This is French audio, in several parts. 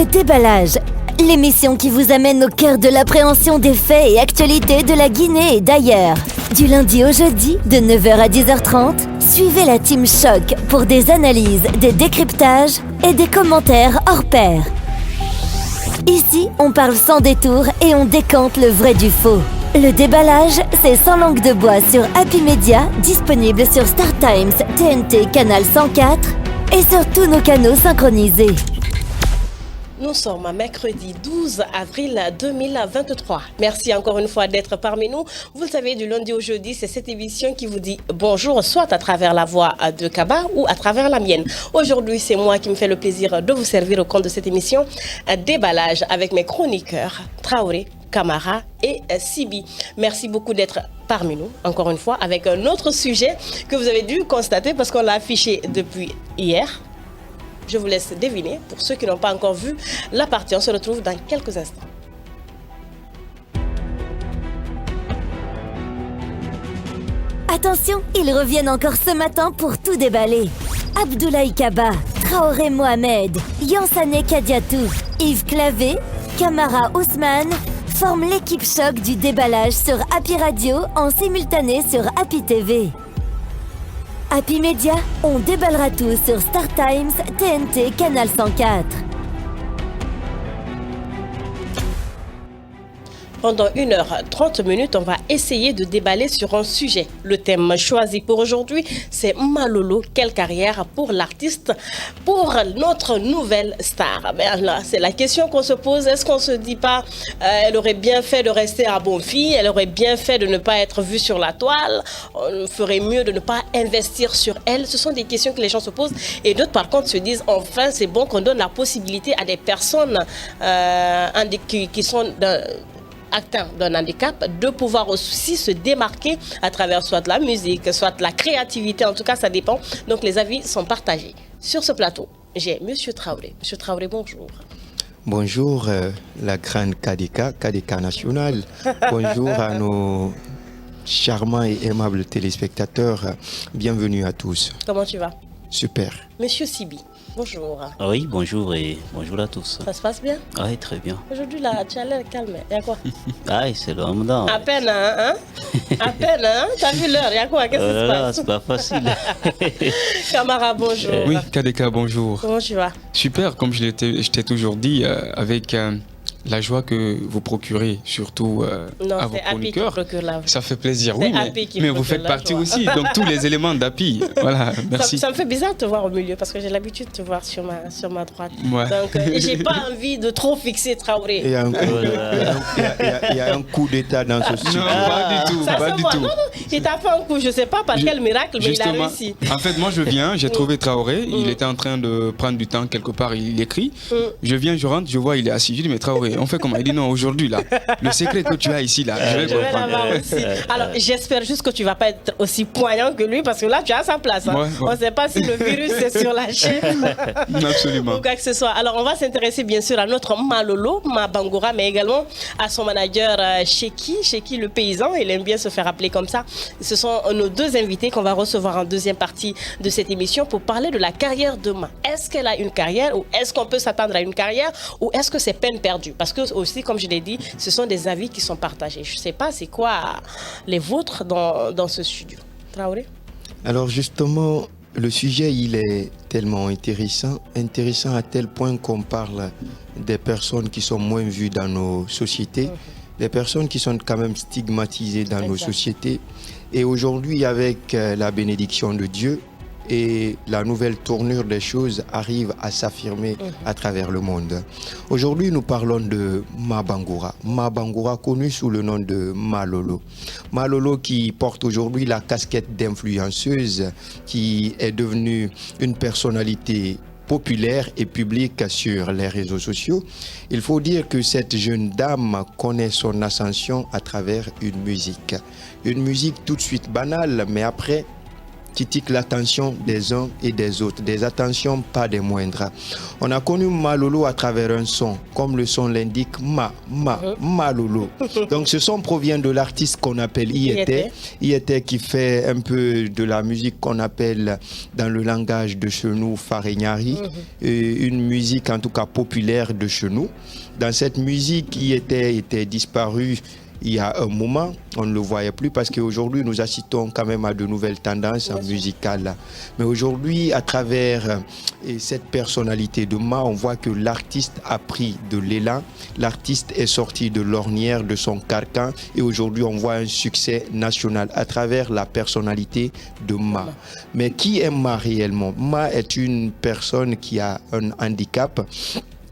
Le déballage, l'émission qui vous amène au cœur de l'appréhension des faits et actualités de la Guinée et d'ailleurs. Du lundi au jeudi, de 9h à 10h30, suivez la Team Choc pour des analyses, des décryptages et des commentaires hors pair. Ici, on parle sans détour et on décante le vrai du faux. Le déballage, c'est sans langue de bois sur Happy Media, disponible sur Star Times, TNT, Canal 104 et sur tous nos canaux synchronisés. Nous sommes mercredi 12 avril 2023. Merci encore une fois d'être parmi nous. Vous le savez, du lundi au jeudi, c'est cette émission qui vous dit bonjour, soit à travers la voix de Kaba ou à travers la mienne. Aujourd'hui, c'est moi qui me fais le plaisir de vous servir au compte de cette émission, déballage avec mes chroniqueurs Traoré, Camara et Sibi. Merci beaucoup d'être parmi nous, encore une fois, avec un autre sujet que vous avez dû constater parce qu'on l'a affiché depuis hier. Je vous laisse deviner, pour ceux qui n'ont pas encore vu la partie. On se retrouve dans quelques instants. Attention, ils reviennent encore ce matin pour tout déballer. Abdoulaye Kaba, Traoré Mohamed, Yansane Kadiatou, Yves Clavé, Camara Ousmane forment l'équipe choc du déballage sur Happy Radio en simultané sur Happy TV. Happy Media, on déballera tout sur Star Times, TNT, Canal 104. Pendant 1h30, on va essayer de déballer sur un sujet. Le thème choisi pour aujourd'hui, c'est Malolo, quelle carrière pour l'artiste, pour notre nouvelle star. Ben là, c'est la question qu'on se pose. Est-ce qu'on se dit pas, elle aurait bien fait de rester à Bonfille, elle aurait bien fait de ne pas être vue sur la toile, on ferait mieux de ne pas investir sur elle. Ce sont des questions que les gens se posent. Et d'autres, par contre, se disent, enfin, c'est bon qu'on donne la possibilité à des personnes qui sont atteints d'un handicap, de pouvoir aussi se démarquer à travers soit la musique, soit la créativité, en tout cas ça dépend. Donc les avis sont partagés. Sur ce plateau, j'ai Monsieur Traoré. Monsieur Traoré, bonjour. Bonjour, la grande KDK nationale. Bonjour à nos charmants et aimables téléspectateurs. Bienvenue à tous. Comment tu vas? Super. Monsieur Sibi. Bonjour. Oui, bonjour et bonjour à tous. Ça se passe bien? Oui, très bien. Aujourd'hui, là, tu as l'air calme. Il y a quoi? Ah, c'est le Ramadan. À peine, hein? À peine, hein? T'as vu l'heure? Il y a quoi? Qu'est-ce qui se passe? C'est pas facile. Camara, bonjour. Oui, KDK, bonjour. Comment tu vas? Super, comme je t'ai toujours dit, avec la joie que vous procurez, surtout à vos chroniqueurs. Ça fait plaisir, oui, mais vous faites partie aussi, donc tous les éléments d'Happy. Voilà, merci. Ça me fait bizarre de te voir au milieu parce que j'ai l'habitude de te voir sur ma droite. Ouais. Donc, j'ai pas envie de trop fixer Traoré. Il y a un coup d'état dans ce sujet. Non, pas du tout, pas du tout. Non, il t'a fait un coup, je sais pas par quel miracle, mais il a réussi. En fait, moi je viens, j'ai trouvé Traoré, il était en train de prendre du temps quelque part, il écrit. Je viens, je rentre, je vois, il est assis. Je dis, mais Traoré, on fait comment? Il dit non, aujourd'hui là, le secret que tu as ici là, je vais l'avoir aussi. Alors j'espère juste que tu vas pas être aussi poignant que lui parce que là tu as sa place. Hein. Ouais. On ne sait pas si le virus est sur la chaîne. Absolument. Ou quoi que ce soit. Alors on va s'intéresser bien sûr à notre Malolo, Mabangura, mais également à son manager Cheki le paysan. Il aime bien se faire appeler comme ça. Ce sont nos deux invités qu'on va recevoir en deuxième partie de cette émission pour parler de la carrière de Ma. Est-ce qu'elle a une carrière ou est-ce qu'on peut s'attendre à une carrière ou est-ce que c'est peine perdue? Parce que aussi, comme je l'ai dit, ce sont des avis qui sont partagés. Je ne sais pas c'est quoi les vôtres dans ce studio. Traoré? Alors justement, le sujet, il est tellement intéressant à tel point qu'on parle des personnes qui sont moins vues dans nos sociétés, des personnes qui sont quand même stigmatisées dans nos sociétés. Et aujourd'hui, avec la bénédiction de Dieu, et la nouvelle tournure des choses arrive à s'affirmer à travers le monde. Aujourd'hui, nous parlons de Mabangura. Mabangura, connu sous le nom de Malolo. Malolo qui porte aujourd'hui la casquette d'influenceuse, qui est devenue une personnalité populaire et publique sur les réseaux sociaux. Il faut dire que cette jeune dame connaît son ascension à travers une musique. Une musique tout de suite banale, mais après, titillent l'attention des uns et des autres, des attentions pas des moindres. On a connu Malolo à travers un son, comme le son l'indique, Malolo. Donc ce son provient de l'artiste qu'on appelle Iete, qui fait un peu de la musique qu'on appelle dans le langage de chez nous Faregnari, une musique en tout cas populaire de chez nous. Dans cette musique, Iete était disparu il y a un moment, on ne le voyait plus parce qu'aujourd'hui nous assistons quand même à de nouvelles tendances musicales. Mais aujourd'hui, à travers cette personnalité de Ma, on voit que l'artiste a pris de l'élan, l'artiste est sorti de l'ornière, de son carcan, et aujourd'hui on voit un succès national à travers la personnalité de Ma. Mais qui est Ma réellement? Ma est une personne qui a un handicap,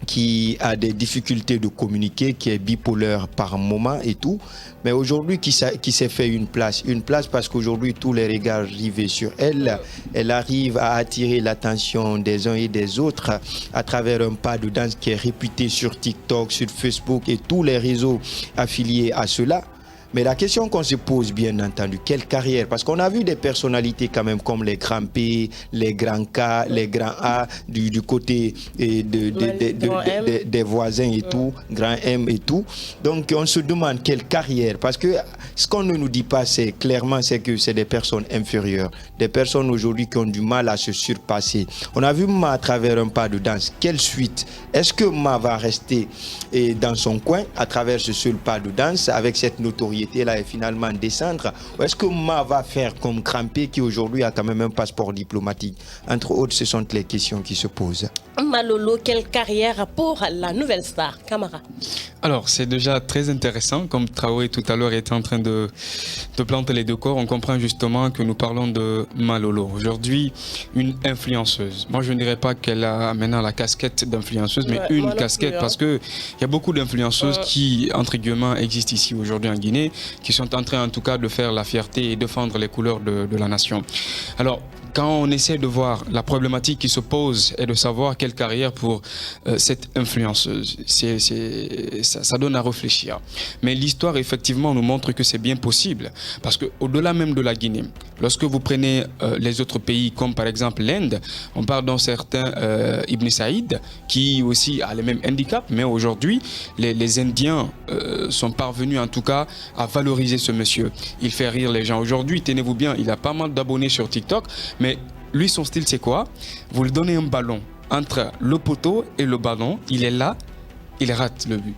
qui a des difficultés de communiquer, qui est bipolaire par moment et tout, mais aujourd'hui qui s'est fait une place parce qu'aujourd'hui tous les regards rivés sur elle, elle arrive à attirer l'attention des uns et des autres à travers un pas de danse qui est réputé sur TikTok, sur Facebook et tous les réseaux affiliés à cela. Mais la question qu'on se pose, bien entendu, quelle carrière? Parce qu'on a vu des personnalités quand même comme les grands P, les grands K, les grands A, du côté des voisins et tout, grand M et tout. Donc on se demande quelle carrière, parce que ce qu'on ne nous dit pas, c'est clairement, c'est que c'est des personnes inférieures, des personnes aujourd'hui qui ont du mal à se surpasser. On a vu Ma à travers un pas de danse. Quelle suite? Est-ce que Ma va rester dans son coin à travers ce seul pas de danse avec cette notoriété là et finalement descendre, ou est-ce que Ma va faire comme Crampé qui aujourd'hui a quand même un passeport diplomatique? Entre autres, ce sont les questions qui se posent. Malolo, quelle carrière pour la nouvelle star? Camara. Alors, c'est déjà très intéressant, comme Traoré tout à l'heure était en train de planter les décors, on comprend justement que nous parlons de Malolo. Aujourd'hui, une influenceuse. Moi, je ne dirais pas qu'elle a maintenant la casquette d'influenceuse, mais une casquette, parce qu'il y a beaucoup d'influenceuses qui, entre guillemets, existent ici aujourd'hui en Guinée, qui sont en train en tout cas de faire la fierté et défendre les couleurs de la nation. Alors, quand on essaie de voir la problématique qui se pose et de savoir quelle carrière pour cette influenceuse, ça donne à réfléchir. Mais l'histoire, effectivement, nous montre que c'est bien possible. Parce qu'au-delà même de la Guinée, lorsque vous prenez les autres pays, comme par exemple l'Inde, on parle d'un certain Ibn Saïd, qui aussi a les mêmes handicaps, mais aujourd'hui, les Indiens sont parvenus en tout cas à valoriser ce monsieur. Il fait rire les gens. Aujourd'hui, tenez-vous bien, il a pas mal d'abonnés sur TikTok, mais lui, son style, c'est quoi? Vous lui donnez un ballon entre le poteau et le ballon, il est là, il rate le but.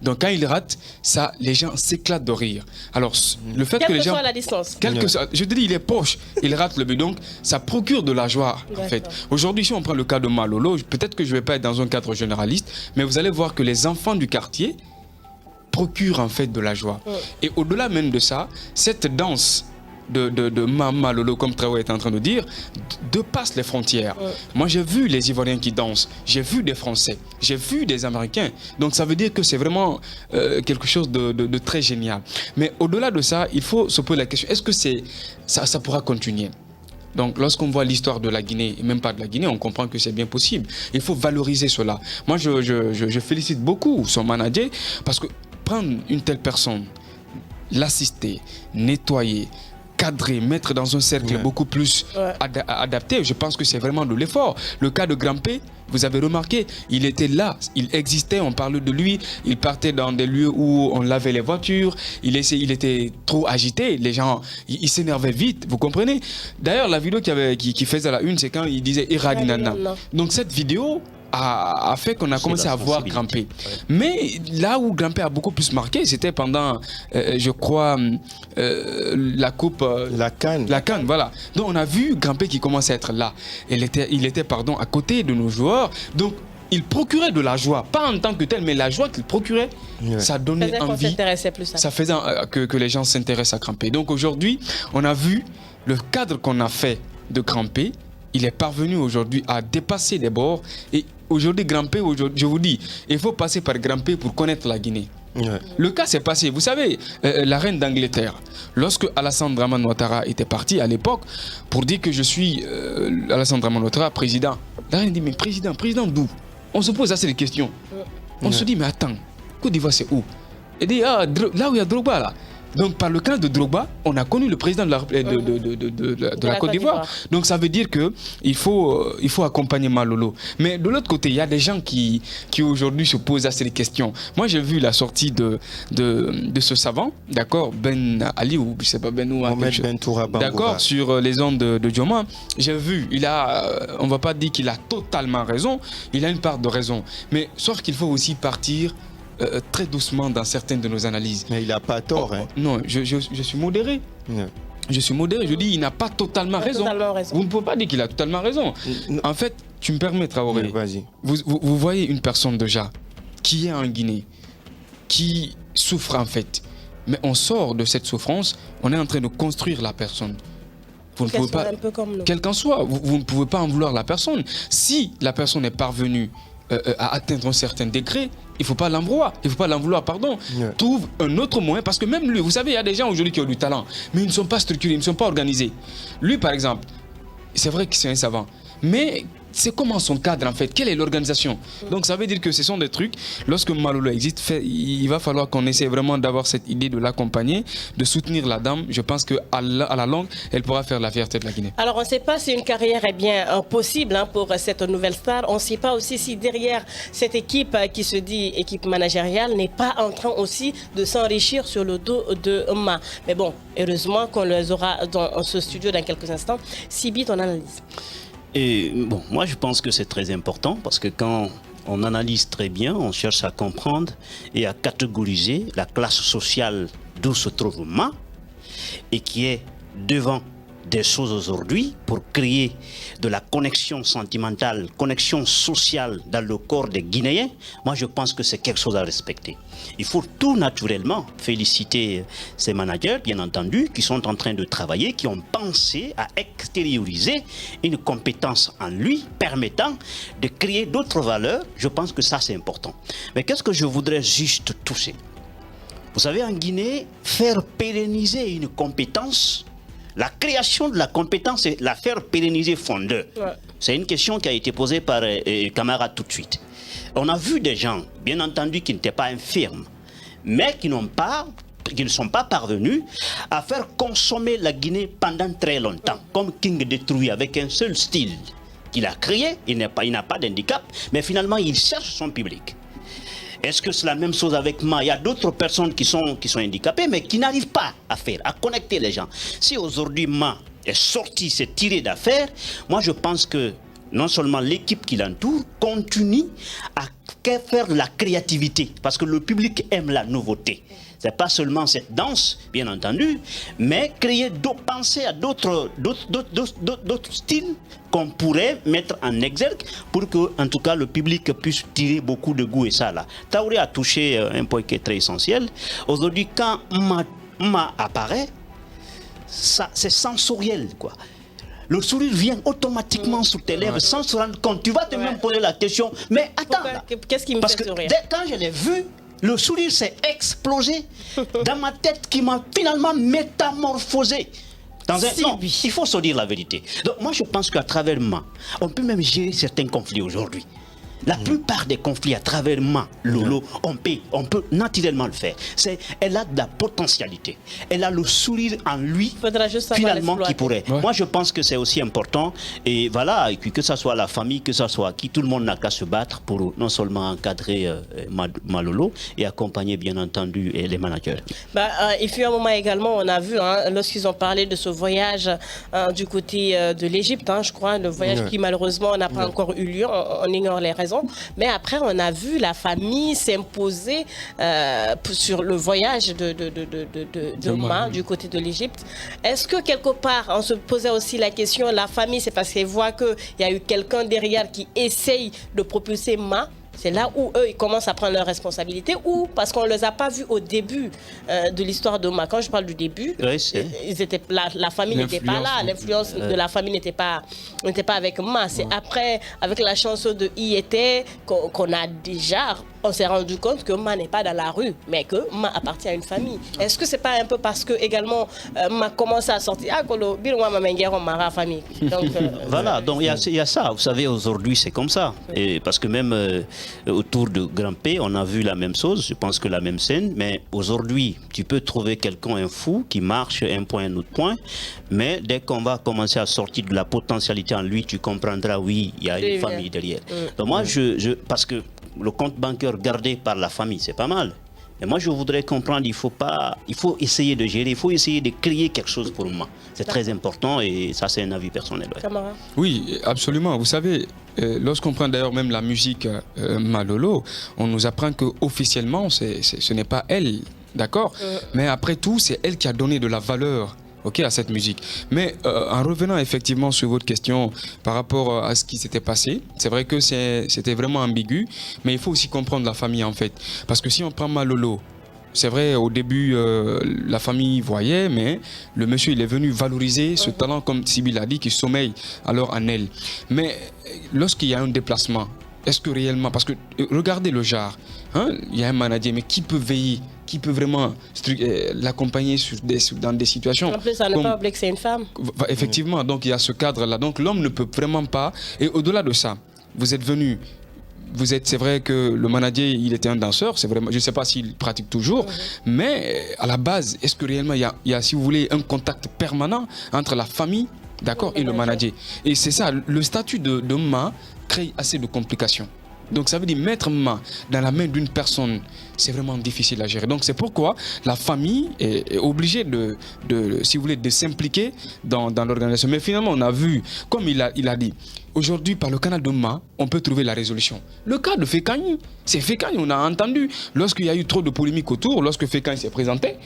Donc quand il rate, ça, les gens s'éclatent de rire. Alors le fait que les gens, soit la distance, je te dis, il est proche, il rate le but, donc ça procure de la joie en fait. Aujourd'hui, si on prend le cas de Malolo, peut-être que je ne vais pas être dans un cadre généraliste, mais vous allez voir que les enfants du quartier procurent en fait de la joie. Et au-delà même de ça, cette danse de Malolo, comme Traoré est en train de dire, dépasse les frontières. Moi, j'ai vu les Ivoiriens qui dansent, j'ai vu des Français, j'ai vu des Américains. Donc, ça veut dire que c'est vraiment quelque chose de très génial. Mais au-delà de ça, il faut se poser la question, est-ce que ça pourra continuer? Donc, lorsqu'on voit l'histoire de la Guinée, et même pas de la Guinée, on comprend que c'est bien possible. Il faut valoriser cela. Moi, je félicite beaucoup son manager, parce que prendre une telle personne, l'assister, nettoyer, cadrer, mettre dans un cercle beaucoup plus adapté, je pense que c'est vraiment de l'effort. Le cas de Grampé, vous avez remarqué, il était là, il existait, on parlait de lui, il partait dans des lieux où on lavait les voitures, il était trop agité, les gens, il s'énervait vite, vous comprenez? D'ailleurs, la vidéo qui faisait la une, c'est quand il disait Iradinana. Donc cette vidéo a fait qu'on a commencé à voir Grampé. Mais là où Grampé a beaucoup plus marqué, c'était pendant, je crois, la coupe... la CAN. La CAN, voilà. Donc on a vu Grampé qui commençait à être là. Il était à côté de nos joueurs. Donc il procurait de la joie. Pas en tant que tel, mais la joie qu'il procurait, ça donnait envie. Ça faisait que les gens s'intéressent à Grampé. Donc aujourd'hui, on a vu le cadre qu'on a fait de Grampé. Il est parvenu aujourd'hui à dépasser les bords. Et aujourd'hui, Grampé, je vous dis, il faut passer par Grampé pour connaître la Guinée. Le cas s'est passé. Vous savez, la reine d'Angleterre, lorsque Alassane Dramane Ouattara était parti à l'époque pour dire que je suis Alassane Dramane Ouattara, président. La reine dit, mais président d'où? On se pose assez de questions. On se dit, mais attends, Côte d'Ivoire c'est où? Elle dit, là où il y a Drogba là. Donc, par le cas de Drogba, on a connu le président de la Côte d'Ivoire. Donc, ça veut dire qu'il faut accompagner Malolo. Mais de l'autre côté, il y a des gens qui aujourd'hui se posent assez des questions. Moi, j'ai vu la sortie de ce savant, d'accord, Ben Ali, ou je ne sais pas, Ben Toura, d'accord, sur les ondes de Dioma. J'ai vu, on ne va pas dire qu'il a totalement raison, il a une part de raison. Mais sauf qu'il faut aussi partir très doucement dans certaines de nos analyses. Mais il n'a pas tort. Non, je suis modéré. Ouais. Je suis modéré. Je dis il n'a pas totalement raison. Vous ne pouvez pas dire qu'il a totalement raison. En fait, tu me permets, Traoré. Oui, vas-y. Vous voyez une personne déjà qui est en Guinée, qui souffre en fait. Mais on sort de cette souffrance, on est en train de construire la personne. Vous ne pouvez pas, quel qu'en soit, vous ne pouvez pas en vouloir la personne. Si la personne est parvenue à atteindre un certain degré, il ne faut pas l'en vouloir, pardon. Yeah. Trouve un autre moyen, parce que même lui, vous savez, il y a des gens aujourd'hui qui ont du talent, mais ils ne sont pas structurés, ils ne sont pas organisés. Lui, par exemple, c'est vrai que c'est un savant, mais c'est comment son cadre en fait, quelle est l'organisation? Donc ça veut dire que ce sont des trucs, lorsque Malolo existe, il va falloir qu'on essaie vraiment d'avoir cette idée de l'accompagner, de soutenir la dame. Je pense qu'à la longue, elle pourra faire la fierté de la Guinée. Alors on ne sait pas si une carrière est bien possible pour cette nouvelle star. On ne sait pas aussi si derrière cette équipe qui se dit équipe managériale n'est pas en train aussi de s'enrichir sur le dos de Ma. Mais bon, heureusement qu'on les aura dans ce studio dans quelques instants. Sibi, ton analyse? Et bon, moi je pense que c'est très important parce que quand on analyse très bien, on cherche à comprendre et à catégoriser la classe sociale d'où se trouve Ma et qui est devant des choses aujourd'hui pour créer de la connexion sentimentale, connexion sociale dans le corps des Guinéens. Moi je pense que c'est quelque chose à respecter. Il faut tout naturellement féliciter ces managers, bien entendu, qui sont en train de travailler, qui ont pensé à extérioriser une compétence en lui, permettant de créer d'autres valeurs. Je pense que ça, c'est important. Mais qu'est-ce que je voudrais juste toucher? Vous savez, en Guinée, faire pérenniser une compétence, la création de la compétence et la faire pérenniser fondeur. Ouais. C'est une question qui a été posée par Camara tout de suite. On a vu des gens, bien entendu, qui n'étaient pas infirmes, mais qui ne sont pas parvenus à faire consommer la Guinée pendant très longtemps, comme King détruit avec un seul style qu'il a créé. Il n'a pas d'handicap, mais finalement, il cherche son public. Est-ce que c'est la même chose avec Ma? Il y a d'autres personnes qui sont handicapées, mais qui n'arrivent pas à connecter les gens. Si aujourd'hui Ma est sorti, s'est tiré d'affaire, moi je pense que non seulement l'équipe qui l'entoure continue à faire de la créativité, parce que le public aime la nouveauté. Ce n'est pas seulement cette danse, bien entendu, mais penser à d'autres styles qu'on pourrait mettre en exergue pour que, en tout cas, le public puisse tirer beaucoup de goût et ça là. Traoré a touché un point qui est très essentiel. Aujourd'hui, quand Ma apparaît, c'est sensoriel, quoi. Le sourire vient automatiquement sur tes lèvres sans se rendre compte. Tu vas te même poser la question, mais attends, qu'est-ce qui me fait sourire? Quand je l'ai vu, le sourire s'est explosé dans ma tête qui m'a finalement métamorphosé. Non, il faut se dire la vérité. Donc moi je pense qu'à travers Ma, on peut même gérer certains conflits aujourd'hui. La plupart des conflits à travers Ma, Lolo, on peut naturellement le faire. Elle a de la potentialité. Elle a le sourire en lui, finalement, qui pourrait. Ouais. Moi, je pense que c'est aussi important. Et voilà, et puis que ce soit la famille, que ce soit qui, tout le monde n'a qu'à se battre pour non seulement encadrer Malolo et accompagner, bien entendu, les managers. Il fut un moment également, on a vu, lorsqu'ils ont parlé de ce voyage du côté de l'Égypte, je crois, le voyage qui malheureusement n'a pas encore eu lieu, on ignore les raisons. Mais après, on a vu la famille s'imposer sur le voyage de Ma du côté de l'Égypte. Est-ce que quelque part, on se posait aussi la question, la famille, c'est parce qu'elle voit qu'il y a eu quelqu'un derrière qui essaye de propulser Ma? C'est là où eux, ils commencent à prendre leurs responsabilités, ou parce qu'on ne les a pas vus au début de l'histoire de Ma. Quand je parle du début, la famille n'était pas là, l'influence de la famille n'était pas avec Ma. C'est après, avec la chanson de I était qu'on a déjà on s'est rendu compte que Ma n'est pas dans la rue, mais que Ma appartient à une famille. Est-ce que c'est pas un peu parce que également Ma commence à sortir famille. Donc, voilà, donc il y a ça. Vous savez, aujourd'hui, c'est comme ça. Et parce que même autour de Grand P, on a vu la même chose. Je pense que la même scène. Mais aujourd'hui, tu peux trouver quelqu'un, un fou, qui marche un point, un autre point. Mais dès qu'on va commencer à sortir de la potentialité en lui, tu comprendras, oui, il y a une famille derrière. Donc moi, parce que le compte bancaire gardé par la famille, c'est pas mal. Mais moi, je voudrais comprendre, il faut essayer de gérer, il faut essayer de créer quelque chose pour moi. C'est très important et ça, c'est un avis personnel. Ouais. Oui, absolument. Vous savez, lorsqu'on prend d'ailleurs même la musique Malolo, on nous apprend qu'officiellement, ce n'est pas elle, d'accord? Mais après tout, c'est elle qui a donné de la valeur à cette musique. Mais en revenant effectivement sur votre question par rapport à ce qui s'était passé, c'est vrai que c'était vraiment ambigu, mais il faut aussi comprendre la famille en fait. Parce que si on prend Malolo, c'est vrai, au début, la famille voyait, mais le monsieur, il est venu valoriser ce talent, comme Sibyl a dit, qui sommeille alors en elle. Mais lorsqu'il y a un déplacement, est-ce que réellement, parce que regardez le genre, il y a un manager, mais qui peut veiller, qui peut vraiment l'accompagner dans des situations. En plus, ça ne pas oublier que c'est une femme. Effectivement, donc il y a ce cadre-là. Donc l'homme ne peut vraiment pas. Et au-delà de ça, vous êtes venu. C'est vrai que le manager, il était un danseur, c'est vraiment, je ne sais pas s'il pratique toujours, mais à la base, est-ce que réellement il y a, si vous voulez, un contact permanent entre la famille, d'accord, et le manager. Et c'est ça, le statut de Ma crée assez de complications. Donc ça veut dire mettre Ma dans la main d'une personne, c'est vraiment difficile à gérer. Donc c'est pourquoi la famille est obligée si vous voulez, de s'impliquer dans l'organisation. Mais finalement, on a vu, comme il a dit, aujourd'hui, par le canal de Ma, on peut trouver la résolution. Le cas de Fekani, c'est Fekani, on a entendu, lorsqu'il y a eu trop de polémiques autour, lorsque Fekani s'est présenté,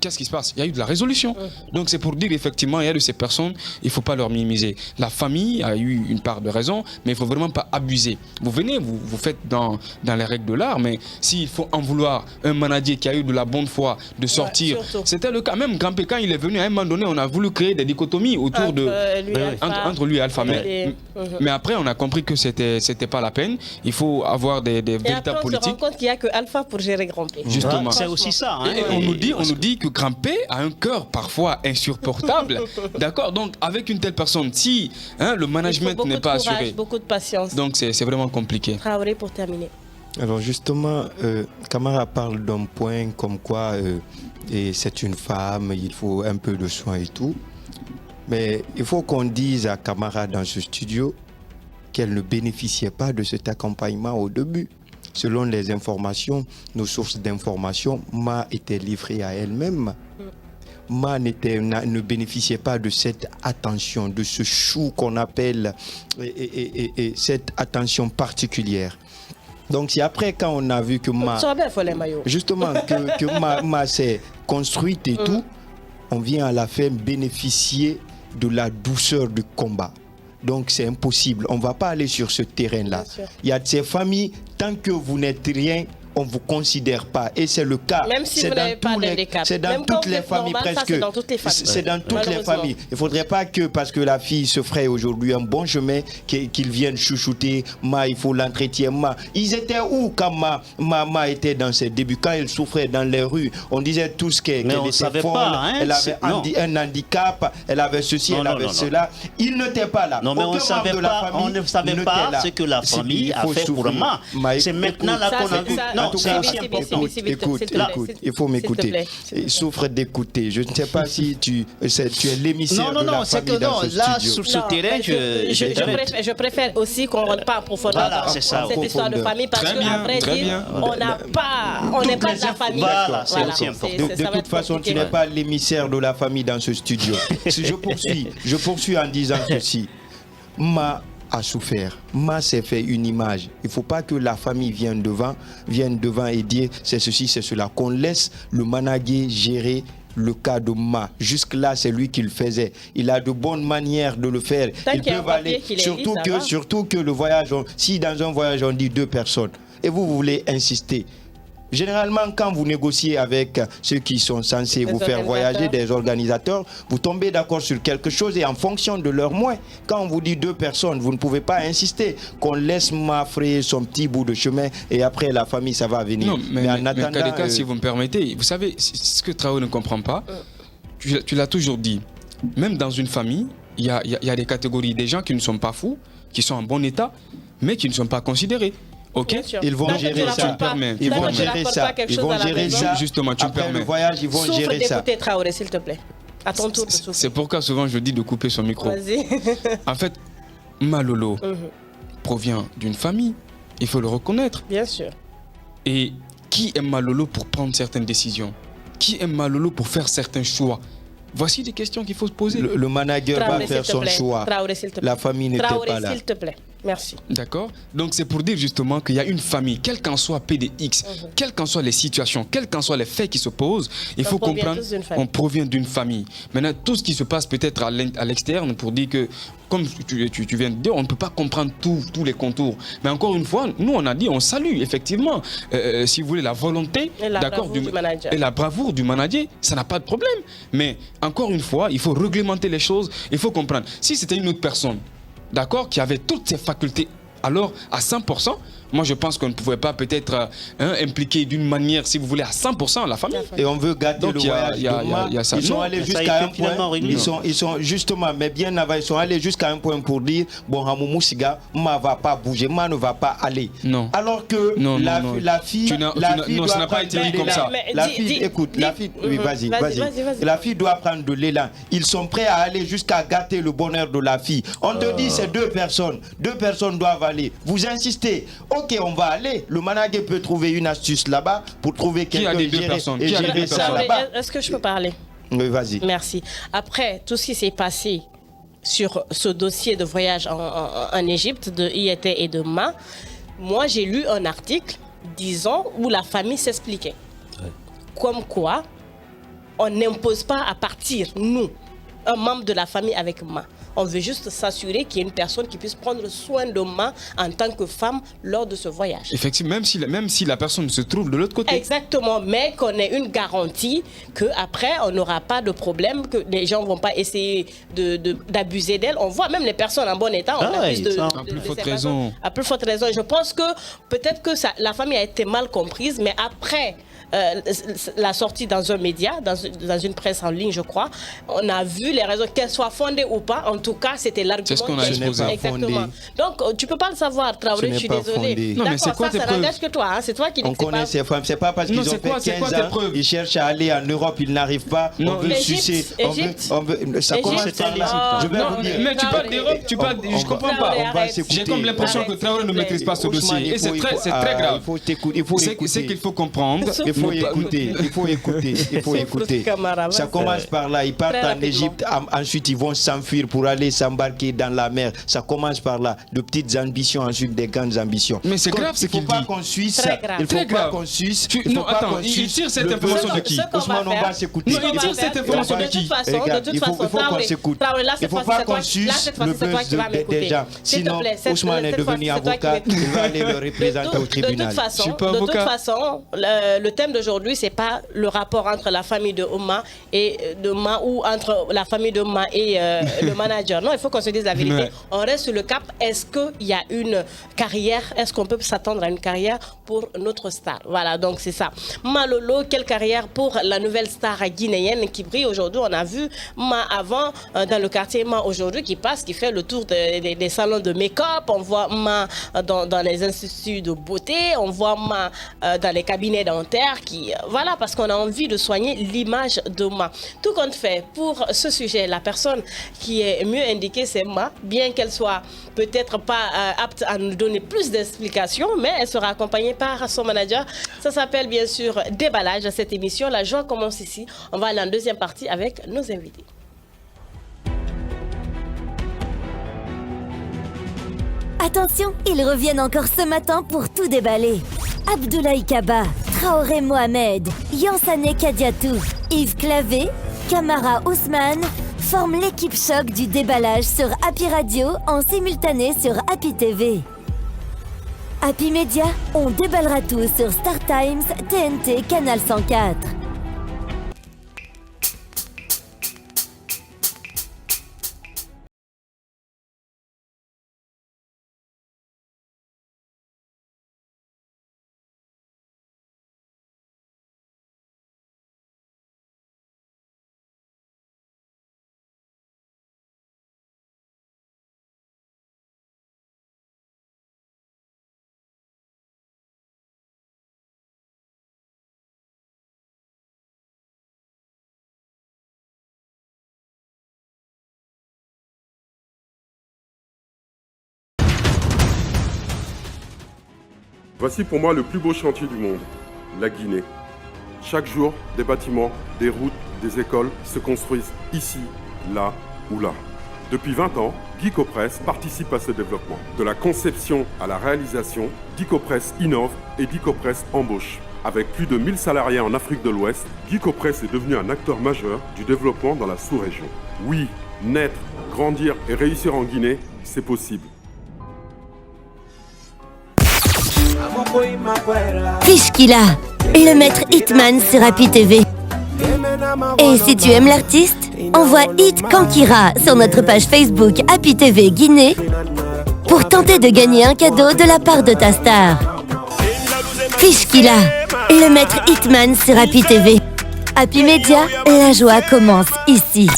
qu'est-ce qui se passe? Il y a eu de la résolution. Donc c'est pour dire effectivement, il y a de ces personnes, il ne faut pas leur minimiser. La famille a eu une part de raison, mais il ne faut vraiment pas abuser. Vous venez, vous faites dans les règles de l'art, mais s'il faut en vouloir un manager qui a eu de la bonne foi de sortir, c'était le cas. Même quand il est venu, à un moment donné, on a voulu créer des dichotomies autour entre lui et Alpha. Mais après, on a compris que c'était pas la peine. Il faut avoir des véritables politiques. On se rend compte qu'il n'y a que Alpha pour gérer Grand P. Justement. C'est aussi ça. Et on nous dit que Grand P a un cœur parfois insupportable. D'accord? Donc, avec une telle personne, si le management n'est pas assuré. Beaucoup de patience. Donc, c'est vraiment compliqué. Traoré, pour terminer. Alors, justement, Camara parle d'un point comme quoi c'est une femme, il faut un peu de soin et tout. Mais il faut qu'on dise à Camara dans ce studio qu'elle ne bénéficiait pas de cet accompagnement au début. Selon les informations, nos sources d'informations, Ma était livrée à elle-même. Ma ne bénéficiait pas de cette attention, de ce chou qu'on appelle et cette attention particulière. Donc c'est après quand on a vu que Ma, justement, que Ma s'est construite et tout, on vient à la fin bénéficier de la douceur du combat. Donc c'est impossible, on ne va pas aller sur ce terrain-là. Il y a de ces familles, tant que vous n'êtes rien, on ne vous considère pas. Et c'est le cas. Même si vous n'avez pas d'handicap. C'est dans toutes les familles presque. C'est dans toutes les familles. C'est dans toutes les familles. Il ne faudrait pas que, parce que la fille se ferait aujourd'hui un bon chemin, qu'ils viennent chouchouter. Ma, il faut l'entretien. Ma. Ils étaient où quand Ma était dans ses débuts? Quand elle souffrait dans les rues, on disait tous qu'elle était folle, elle avait un handicap, elle avait ceci, elle avait cela. Ils n'étaient pas là. Non, mais on ne savait pas ce que la famille a fait pour Ma. C'est maintenant là qu'on a vu. Écoute, il faut m'écouter. Il souffre d'écouter. Je ne sais pas si tu es l'émissaire de la famille dans ce studio. Là, sur ce terrain, je préfère aussi qu'on ne rentre pas en profondeur dans cette histoire de famille parce qu'après, on n'est pas de la famille. Voilà, c'est aussi important. De toute façon, tu n'es pas l'émissaire de la famille dans ce studio. Je poursuis en disant ceci. Ma a souffert. Ma s'est fait une image. Il ne faut pas que la famille vienne devant et dire c'est ceci, c'est cela. Qu'on laisse le manager gérer le cas de Ma. Jusque-là, c'est lui qui le faisait. Il a de bonnes manières de le faire. Ils peuvent aller. Surtout que le voyage, si dans un voyage on dit 2 personnes, et vous voulez insister, Généralement, quand vous négociez avec ceux qui sont censés vous faire voyager, des organisateurs, vous tombez d'accord sur quelque chose et en fonction de leurs moyens. Quand on vous dit 2 personnes, vous ne pouvez pas insister qu'on laisse frayer son petit bout de chemin et après la famille, ça va venir. Non, mais en attendant, Kadeka, si vous me permettez, vous savez, ce que Traoré ne comprend pas, tu l'as toujours dit, même dans une famille, il y a des catégories, des gens qui ne sont pas fous, qui sont en bon état, mais qui ne sont pas considérés. Ok, ils vont gérer ça. Ils vont gérer ça. Ils vont gérer ça. Justement, tu après permets. Le voyage, ils vont gérer ça. D'écouter Traoré, s'il te plaît. À ton tour de souffler. C'est pourquoi souvent je dis de couper son micro. Vas-y. En fait, Malolo provient d'une famille. Il faut le reconnaître. Bien sûr. Et qui est Malolo pour prendre certaines décisions? Qui est Malolo pour faire certains choix? Voici des questions qu'il faut se poser. Le manager va faire son choix. Traoré, s'il te plaît. La famille n'était pas là. Traoré, s'il te plaît. Merci. D'accord. Donc c'est pour dire justement qu'il y a une famille, quel qu'en soit PDX, quelles qu'en soient les situations, quels qu'en soient les faits qui se posent, il faut comprendre qu'on provient d'une famille. Maintenant, tout ce qui se passe peut-être à l'externe pour dire que, comme tu viens de dire, on ne peut pas comprendre tous les contours. Mais encore une fois, nous on a dit, on salue effectivement, si vous voulez, la volonté et la bravoure du manager, ça n'a pas de problème. Mais encore une fois, il faut réglementer les choses, il faut comprendre. Si c'était une autre personne, d'accord, qui avait toutes ses facultés, alors à 100%, moi je pense qu'on ne pouvait pas peut-être impliquer d'une manière, si vous voulez, à 100% la famille. Et on veut gâter le voyage. Ils sont allés jusqu'à un point, ils sont justement, mais bien avant, ils sont allés jusqu'à un point pour dire, bon, Hamoumou Siga, ma va pas bouger, ma ne va pas aller. Non. Alors que la fille non, ça n'a pas été dit comme ça. La fille, écoute, la fille, oui, vas-y. La fille doit prendre de l'élan. Ils sont prêts à aller jusqu'à gâter le bonheur de la fille. On te dit, c'est 2 personnes. 2 personnes doivent aller. Vous insistez. Ok, on va aller. Le manager peut trouver une astuce là-bas pour trouver quelqu'un et gérer ça là-bas. Est-ce que je peux parler? Oui, vas-y. Merci. Après tout ce qui s'est passé sur ce dossier de voyage en Égypte de IET et de Ma, moi j'ai lu un article, disons, où la famille s'expliquait. Comme quoi, on n'impose pas à partir, nous, un membre de la famille avec Ma. On veut juste s'assurer qu'il y ait une personne qui puisse prendre soin de Ma en tant que femme lors de ce voyage. Effectivement, même si la personne se trouve de l'autre côté. Exactement, mais qu'on ait une garantie qu'après, on n'aura pas de problème, que les gens ne vont pas essayer d'abuser d'elle. On voit même les personnes en bon état. À plus forte raison. À plus forte raison. Je pense que peut-être que la famille a été mal comprise, mais après... la sortie dans un média, dans une presse en ligne, je crois, on a vu les raisons, qu'elles soient fondées ou pas. En tout cas, c'était l'argument. C'est ce qu'on a exposé. Exactement. Donc, tu peux pas le savoir, Traoré, je suis désolé. Non, mais c'est quoi ça n'engage que toi, hein. C'est toi qui dis. On connaît ces femmes, c'est pas parce qu'ils ont fait 15 ans, ils cherchent à aller en Europe, ils n'arrivent pas. On veut sucer. Ça commence par là. Je vais vous dire. Mais tu parles d'Europe, je comprends pas. J'ai comme l'impression que Traoré ne maîtrise pas ce dossier. Et c'est très grave. Il faut écouter. C'est qu'il faut comprendre. Il faut écouter. Ça commence par là. Ils partent en Égypte, ensuite ils vont s'enfuir pour aller s'embarquer dans la mer. Ça commence par là. De petites ambitions, ensuite des grandes ambitions. Mais c'est grave ce qu'il dit. Il ne faut pas qu'on suisse. Il ne faut pas qu'on suisse. Non, attends, il tire cette information de qui? Ousmane, on va s'écouter. Non, il tire cette information de qui? De toute façon, il faut qu'on s'écoute. Il ne faut pas qu'on suisse le buzz des gens. Sinon, Ousmane est devenu avocat. Il va aller le représenter au tribunal. De toute façon, le thème d'aujourd'hui, c'est pas le rapport entre la famille de Ma ou entre la famille de Ma et le manager. Non, il faut qu'on se dise la vérité. Ouais. On reste sur le cap. Est-ce qu'il y a une carrière? Est-ce qu'on peut s'attendre à une carrière pour notre star? Voilà, donc c'est ça. Malolo, quelle carrière pour la nouvelle star guinéenne qui brille aujourd'hui? On a vu Ma avant dans le quartier, Ma aujourd'hui qui passe, qui fait le tour des salons de make-up. On voit Ma dans les instituts de beauté. On voit Ma dans les cabinets dentaires. Voilà, parce qu'on a envie de soigner l'image de Ma. Tout compte fait, pour ce sujet, la personne qui est mieux indiquée, c'est Ma, bien qu'elle soit peut-être pas apte à nous donner plus d'explications, mais elle sera accompagnée par son manager. Ça s'appelle bien sûr Déballage à cette émission. La joie commence ici. On va aller en deuxième partie avec nos invités. Attention, ils reviennent encore ce matin pour tout déballer. Abdoulaye Kaba, Traoré Mohamed, Yansane Kadiatou, Yves Clavé, Kamara Ousmane forment l'équipe choc du déballage sur Happy Radio en simultané sur Happy TV. Happy Media, on déballera tout sur Star Times, TNT, Canal 104. Voici pour moi le plus beau chantier du monde, la Guinée. Chaque jour, des bâtiments, des routes, des écoles se construisent ici, là ou là. Depuis 20 ans, Guicopress participe à ce développement. De la conception à la réalisation, Guicopress innove et Guicopress embauche. Avec plus de 1000 salariés en Afrique de l'Ouest, Guicopress est devenu un acteur majeur du développement dans la sous-région. Oui, naître, grandir et réussir en Guinée, c'est possible. Fishkilla, le maître Hitman sur Happy TV. Et si tu aimes l'artiste, envoie Hit Kankira sur notre page Facebook Happy TV Guinée pour tenter de gagner un cadeau de la part de ta star. Fishkilla, le maître Hitman sur Happy TV. Happy Media, la joie commence ici.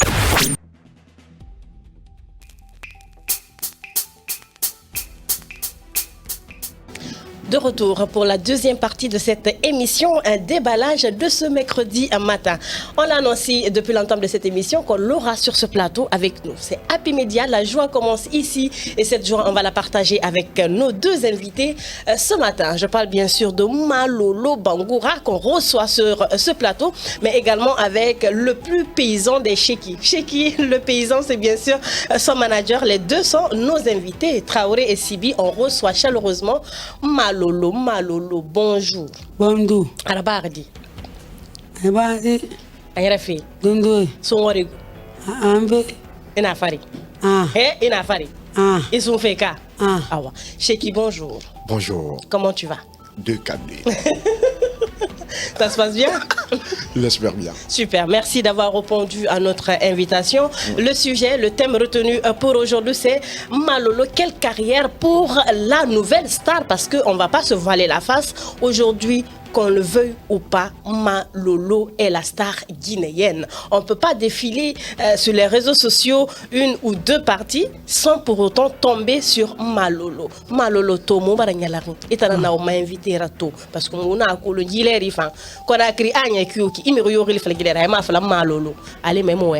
De retour pour la deuxième partie de cette émission, un déballage de ce mercredi matin. On l'a annoncé depuis l'entame de cette émission qu'on l'aura sur ce plateau avec nous. C'est Happy Media, la joie commence ici et cette joie on va la partager avec nos deux invités ce matin. Je parle bien sûr de Malolo Bangoura qu'on reçoit sur ce plateau, mais également avec le plus paysan des Cheki. Cheki, le paysan, c'est bien sûr son manager. Les deux sont nos invités, Traoré et Sibi. On reçoit chaleureusement Malolo, bonjour. Bonjour. Arabardi. Arabardi. Ayrafi. Dondo. Sonwari. Ambe. Inafari. Inafari. Issoufeka. Awa. Cheki, bonjour. Bonjour. Comment tu vas? Deux câblés. Ça se passe bien? J'espère bien. Super, merci d'avoir répondu à notre invitation. Le sujet, le thème retenu pour aujourd'hui, c'est Malolo, quelle carrière pour la nouvelle star? Parce qu'on ne va pas se voiler la face. Aujourd'hui, qu'on le veuille ou pas, Malolo est la star guinéenne. On ne peut pas défiler sur les réseaux sociaux une ou deux parties sans pour autant tomber sur Malolo. Malolo Tomo Baranyalarin. Et t'as invité Rato parce qu'on a le gilet fan. Qu'on a créé Anya Kyuki, Imirio il fallait qu'il ait fait Malolo. Allez, même au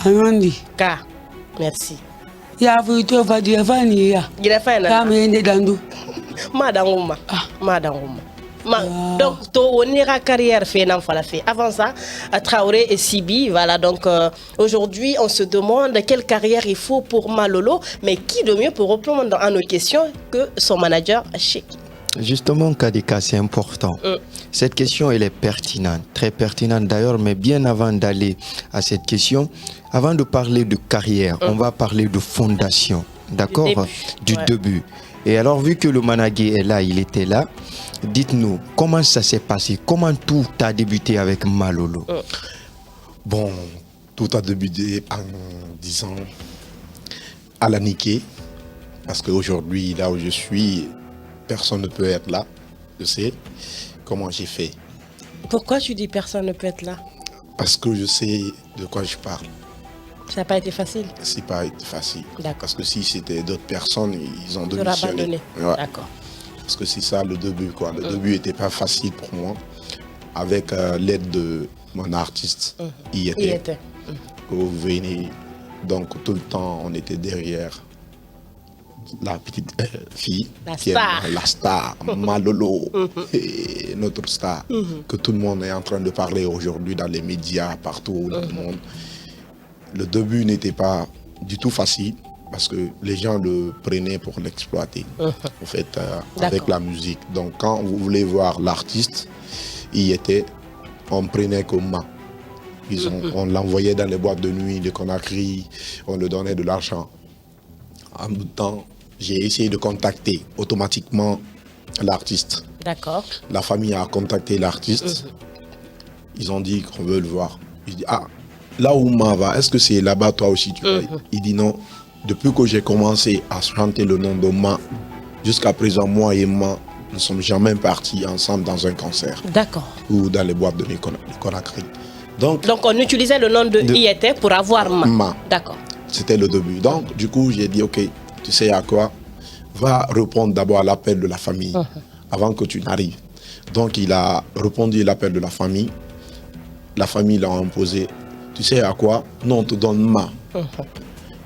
Amandi. Ka, merci. Ya vu to va dire vania. Il a fait un dandu. Madame. Donc, on ira carrière fait avant ça, à Traoré et Sibi, voilà. Donc, aujourd'hui, on se demande quelle carrière il faut pour Malolo, mais qui de mieux pour répondre à nos questions que son manager Cheki. Justement, Kadika, c'est important. Cette question, elle est pertinente, très pertinente d'ailleurs, mais bien avant d'aller à cette question, avant de parler de carrière, on va parler de fondation, d'accord? Du début. Et alors, vu que le manager est là, il était là, dites-nous, comment ça s'est passé? Comment tout a débuté avec Malolo? Bon, tout a débuté en disant à la niquer, parce qu'aujourd'hui, là où je suis, personne ne peut être là. Je sais comment j'ai fait. Pourquoi tu dis personne ne peut être là? Parce que je sais de quoi je parle. Ça n'a pas été facile? C'est pas été facile. Parce que si c'était d'autres personnes, ils ont démissionné. Ouais. D'accord. Parce que c'est ça le début, quoi. Le début n'était pas facile pour moi. Avec l'aide de mon artiste, il était. Vous venez, donc tout le temps, on était derrière la petite fille, la star, Malolo, et notre star, que tout le monde est en train de parler aujourd'hui dans les médias, partout dans le monde. Le début n'était pas du tout facile parce que les gens le prenaient pour l'exploiter, en fait, avec la musique. Donc quand vous voulez voir l'artiste, il était, on prenait comme main. On l'envoyait dans les boîtes de nuit de Conakry, on lui donnait de l'argent. En bout de temps, j'ai essayé de contacter automatiquement l'artiste. D'accord. La famille a contacté l'artiste. Ils ont dit qu'on veut le voir. Je dis, ah, là où Ma va, est-ce que c'est là-bas toi aussi tu vas? Il dit non. Depuis que j'ai commencé à chanter le nom de Ma, jusqu'à présent, moi et Ma, nous ne sommes jamais partis ensemble dans un concert. D'accord. Ou dans les boîtes de Conakry. Donc on utilisait le nom de IET pour avoir Ma. D'accord. C'était le début. Donc, du coup, j'ai dit, ok, tu sais à quoi? Va répondre d'abord à l'appel de la famille avant que tu n'arrives. Donc, il a répondu à l'appel de la famille. La famille l'a imposé. Tu sais à quoi? Non, on te donne Ma.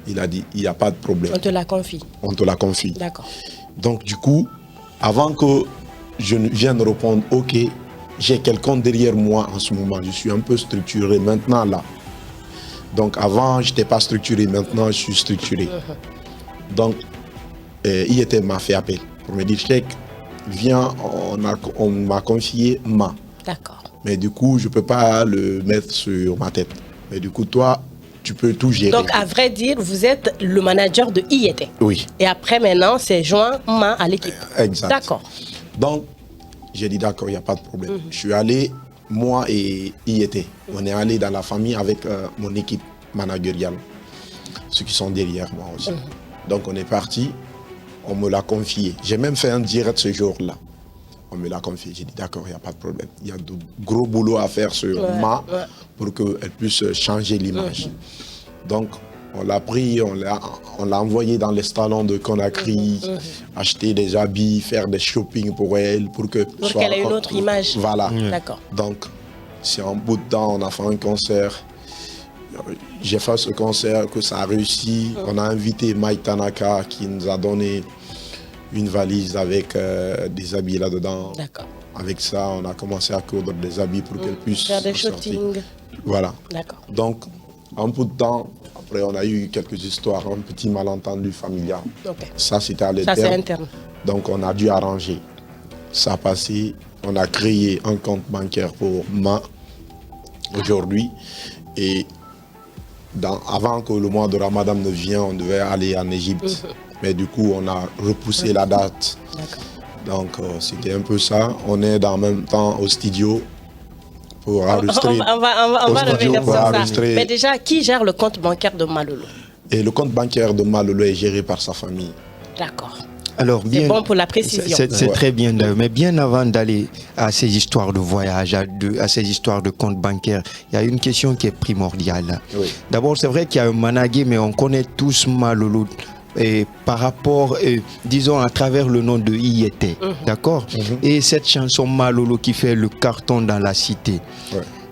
Il a dit, il n'y a pas de problème. On te la confie. On te la confie. D'accord. Donc, du coup, avant que je ne vienne répondre, ok, j'ai quelqu'un derrière moi en ce moment. Je suis un peu structuré maintenant là. Donc, avant, je n'étais pas structuré. Maintenant, je suis structuré. Donc, IET m'a fait appel pour me dire, Cheikh, viens, on m'a confié Ma. D'accord. Mais du coup, je ne peux pas le mettre sur ma tête. Mais du coup, toi, tu peux tout gérer. Donc, à vrai dire, vous êtes le manager de IET. Oui. Et après, maintenant, c'est joint Ma à l'équipe. Exact. D'accord. Donc, j'ai dit, d'accord, il n'y a pas de problème. Je suis allé, moi et IET, on est allé dans la famille avec mon équipe managériale, ceux qui sont derrière moi aussi. Donc, on est parti, on me l'a confié. J'ai même fait un direct ce jour-là. On me l'a confié. J'ai dit, d'accord, il n'y a pas de problème. Il y a de gros boulot à faire sur Ma pour qu'elle puisse changer l'image. Donc, on l'a pris, on l'a envoyé dans les salons de Conakry, acheter des habits, faire des shopping pour elle. Pour qu'elle ait une autre image. Voilà. D'accord. Donc, c'est un bout de temps, on a fait un concert. J'ai fait ce concert, que ça a réussi. On a invité Mike Tanaka qui nous a donné une valise avec des habits là-dedans. D'accord. Avec ça, on a commencé à coudre des habits pour qu'elle puisse faire des shootings. Voilà. D'accord. Donc, un peu de temps, après on a eu quelques histoires, un petit malentendu familial. Okay. Ça, c'était à l'interne. Ça, c'est interne. Donc, on a dû arranger. Ça a passé. On a créé un compte bancaire pour Ma aujourd'hui. Et avant que le mois de Ramadan ne vienne, on devait aller en Égypte. Mais du coup, on a repoussé la date. Donc, c'était un peu ça. On est en même temps au studio pour enregistrer. On va revenir sur ça. Mais déjà, qui gère le compte bancaire de Ma Lolo? Et le compte bancaire de Ma Lolo est géré par sa famille. D'accord. Alors, c'est bon pour la précision. C'est très bien, mais bien avant d'aller à ces histoires de voyage, à ces histoires de compte bancaire, il y a une question qui est primordiale. Oui. D'abord, c'est vrai qu'il y a un managé, mais on connaît tous Ma Lolo. Et par rapport, disons, à travers le nom de IET, d'accord? Et cette chanson Ma Lolo qui fait le carton dans la cité.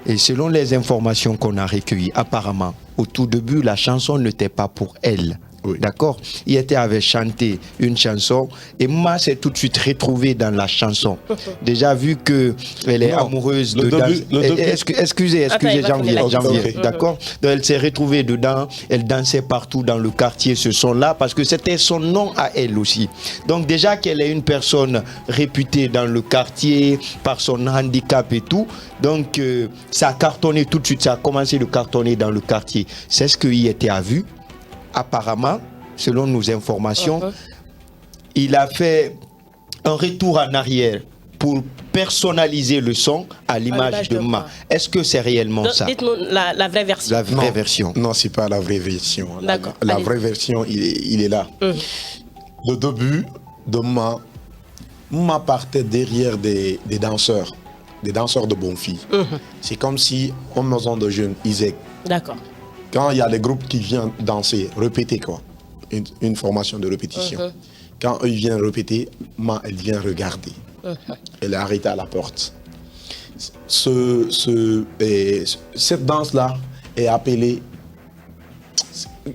Et selon les informations qu'on a recueillies, apparemment, au tout début, la chanson n'était pas pour elle. D'accord? IET avait chanté une chanson et Ma s'est tout de suite retrouvée dans la chanson. Déjà vu qu'elle est amoureuse de excusez, janvier. D'accord? Donc elle s'est retrouvée dedans, elle dansait partout dans le quartier ce son-là parce que c'était son nom à elle aussi. Donc déjà qu'elle est une personne réputée dans le quartier par son handicap et tout, donc ça a cartonné tout de suite, ça a commencé de cartonner dans le quartier. C'est ce que IET a vu. Apparemment, selon nos informations, il a fait un retour en arrière pour personnaliser le son à l'image de Ma. Est-ce que c'est réellement ça? Dites-nous la vraie version. La vraie version. Non, ce n'est pas la vraie version. D'accord. La vraie version, il est là. Le début de Ma partait derrière des danseurs de bonnes filles. C'est comme si, en maison de jeunes, Isaac. D'accord. Quand il y a les groupes qui viennent danser, répéter quoi, une formation de répétition. Quand eux viennent répéter, Ma, elle vient regarder. Elle est arrêtée à la porte. Cette danse-là est appelée...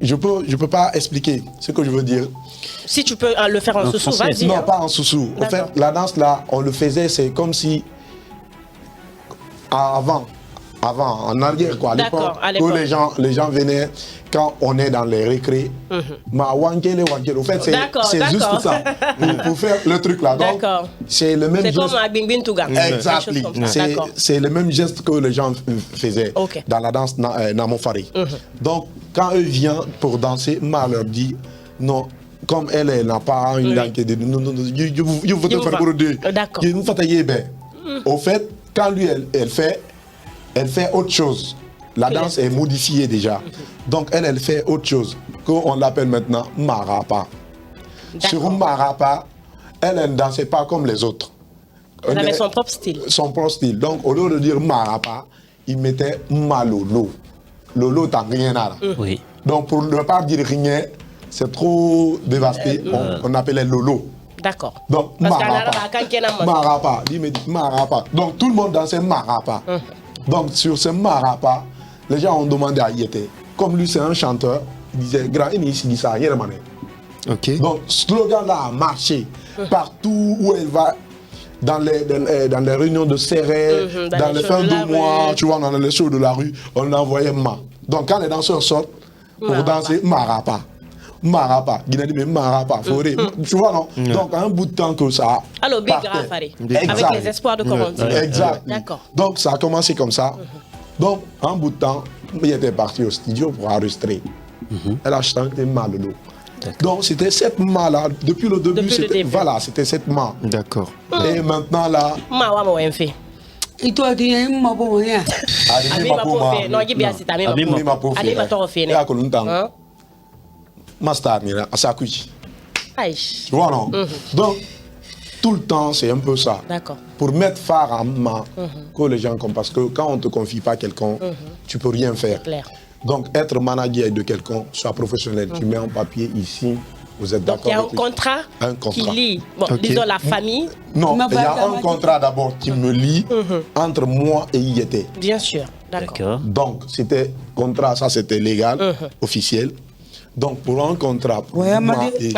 Je peux pas expliquer ce que je veux dire. Si tu peux le faire en sous-sous, vas-y. Non, pas en sous-sous. En fait, la danse-là, on le faisait, c'est comme si... Avant, en arrière, quoi, à l'époque, où les gens venaient, quand on est dans les récrés, Ma wankele. En fait, c'est juste ça, pour faire le truc là. Donc, c'est le même geste. C'est comme à Bingbin Touga. Exactement. C'est le même geste que les gens faisaient dans la danse Namofari. Donc, quand eux viennent pour danser, Ma leur dit, non, comme elle n'a pas une langue de je vous faire pour deux. D'accord. Au fait, quand lui, elle fait autre chose. La danse est modifiée déjà. Donc, elle fait autre chose. Qu'on l'appelle maintenant Marapa. Sur Marapa, elle ne dansait pas comme les autres. Elle avait son propre style. Son propre style. Donc, au lieu de dire Marapa, il mettait Malolo. Lolo, t'as rien là. Oui. Donc, pour ne pas dire rien, c'est trop dévasté. On appelait Lolo. D'accord. Donc, Marapa. Marapa. Il me dit Marapa. Donc, tout le monde dansait Marapa. Donc, sur ce Marapa, les gens ont demandé à Yété. Comme lui, c'est un chanteur, il disait Grand Inis, il dit ça, Ok. Donc, ce slogan-là a marché partout où elle va. Dans les réunions de serré, dans les fins de mois, tu vois, dans les shows de la rue, on envoyait Ma. Donc quand les danseurs sortent pour danser Marapa, Marapa, Guinée dit mais Marapa, Forêt, tu vois non? Donc un bout de temps que ça. Alors Big Rafari, avec les espoirs de commencer. Exact. D'accord. Donc ça a commencé comme ça. Donc un bout de temps, il était parti au studio pour enregistrer. Elle a chanté Malolo. Donc c'était cette main-là, depuis le début, voilà, c'était cette main. D'accord. Et maintenant là... Et toi, tu es un bon rien. Non, il y a bien tu vois non? Donc, tout le temps, c'est un peu ça. D'accord. Pour mettre phare en main, que les gens comprennent. Parce que quand on ne te confie pas quelqu'un, tu ne peux rien faire. Clair. Donc, être manager de quelqu'un, soit professionnel, tu mets un papier ici, vous êtes d'accord. Il y a un contrat qui lie, disons la famille. Non, il y a un contrat d'abord qui me lie entre moi et Yété. Bien sûr, d'accord. Donc, c'était contrat, ça c'était légal, officiel. Donc, pour un contrat, pour moi et...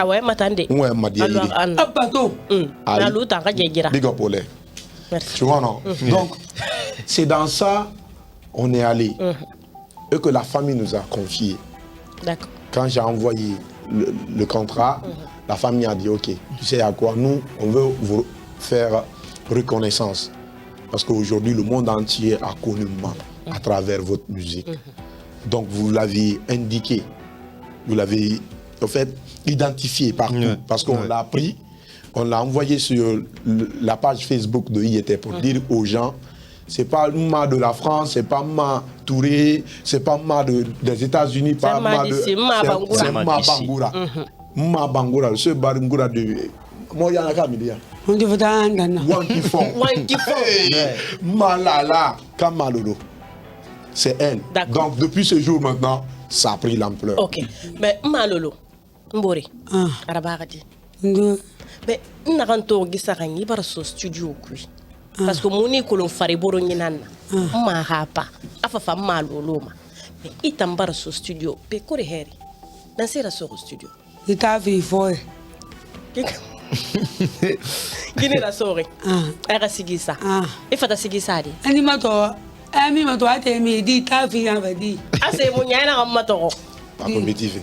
Tu vois, non? Donc, c'est dans ça on est allé. Et que la famille nous a confié. D'accord. Quand j'ai envoyé le contrat, la famille a dit ok, tu sais à quoi, nous on veut vous faire reconnaissance. Parce qu'aujourd'hui le monde entier a connu moi à travers votre musique. Donc vous l'avez indiqué, vous l'avez en fait identifié partout. Parce qu'on l'a pris, on l'a envoyé sur la page Facebook de IET pour dire aux gens. C'est pas Ma de la France, c'est pas Ma Touré, c'est pas Ma des États-Unis, pas Ma de. C'est Ma Bangoura. Ma Bangoura, ce Bangoura de. Moi, il y a un camélia. On dit Malala, Kamalolo. C'est elle. Donc, depuis ce jour maintenant, ça a pris l'ampleur. Ok. Mais Malolo, Mbori, Arabagati. Mais Naranto Gisarani, par ce studio. Parce que mon école fari boro nyinana ma hapa afafa malolo ma mais itambara so studio pe kore heri dans sera so studio ita vi foi gine la sore era sigisa e fata sigisa di ani mato ami mato ate mi di ta vi avadi ase mo nyana mato pas compétitif.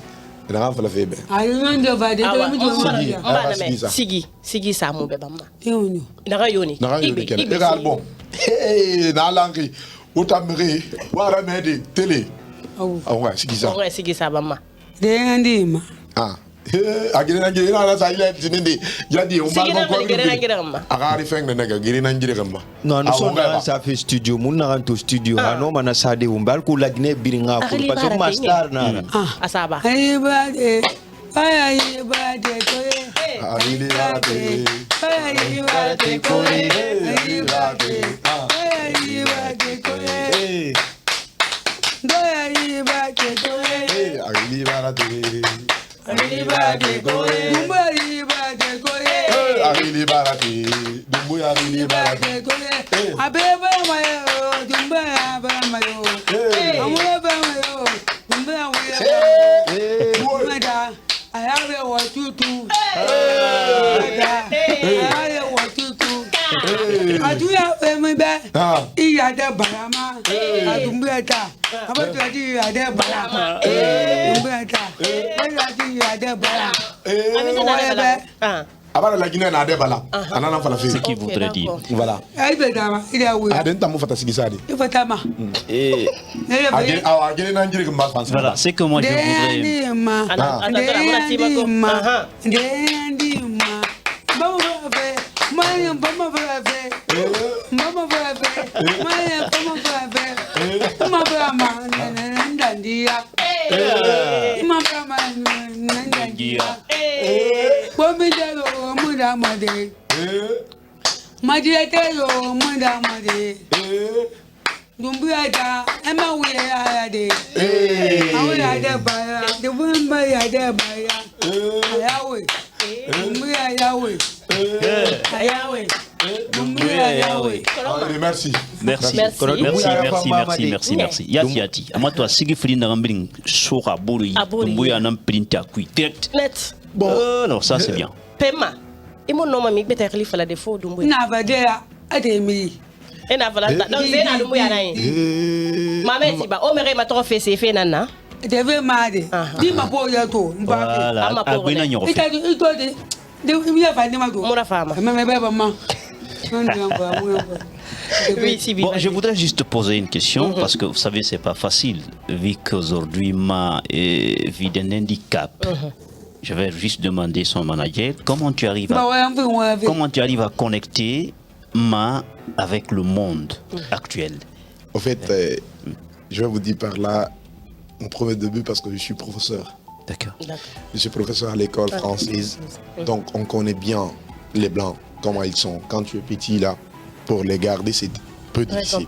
Sigi Samu Bebama. Nagayoni. Bon. Nalangi. Utamri. Waramedi. Télé. Ah ouais, Sigisa. Ouais, Sigisa Bama. Dengandima. Ah. Agirina na sa ile tinindi. Jadi on va encore. Agari feng na naga girina ngiramba. Non, nous sommes dans ça fait studio, mon naranto studio. No mana sade umbal ku la Guinée biringa ko parce que master na. Asaba. Ay bade. Ay bade ko. Ari bade. Ay bade ko. Ay bade. Ay bade ko. Ay bade ko. Ari bade. Arili barate koye. Arili barate. Dumbu arili barate koye. Abeba mayo, dumba abamayo. Amule bamayo, dumba amuya. Mada, ayabe watutu. Ayabe watutu. Aduya fembe. Iya de barama. Adumba ta. Abatu adi iya de barama. Dumba ta. Avant la Guinée, on a des balles. C'est ce qu'il voudrait dire. Voilà. Voilà, c'est que moi je Merci. Merci. Yati. Ama toi Sigifri Nambring Sora Bouri. Mbuya nam printa kui direct. Net. Bon, alors ça c'est bien. Pema. Et mon nom mami beta khalifa la défaut dumbu. Na va dia ademi. Et na vala donc c'est na dumbu ya nai. Mama tiba o mere ma to fe se fe nana. Deve made. Di ma po ya to. Voilà. Agwena nyoro. Ita di to de mi ya fa de ma to. Mona fama. Me beba ma. Bon, je voudrais juste poser une question parce que vous savez, c'est pas facile vu qu'aujourd'hui Ma vit d'un handicap. Je vais juste demander son manager comment tu arrives à connecter Ma avec le monde actuel. En fait, je vais vous dire par là mon premier début parce que je suis professeur. D'accord. Je suis professeur à l'école française, donc on connaît bien les Blancs, comment ils sont. Quand tu es petit là, pour les garder, c'est peu difficile.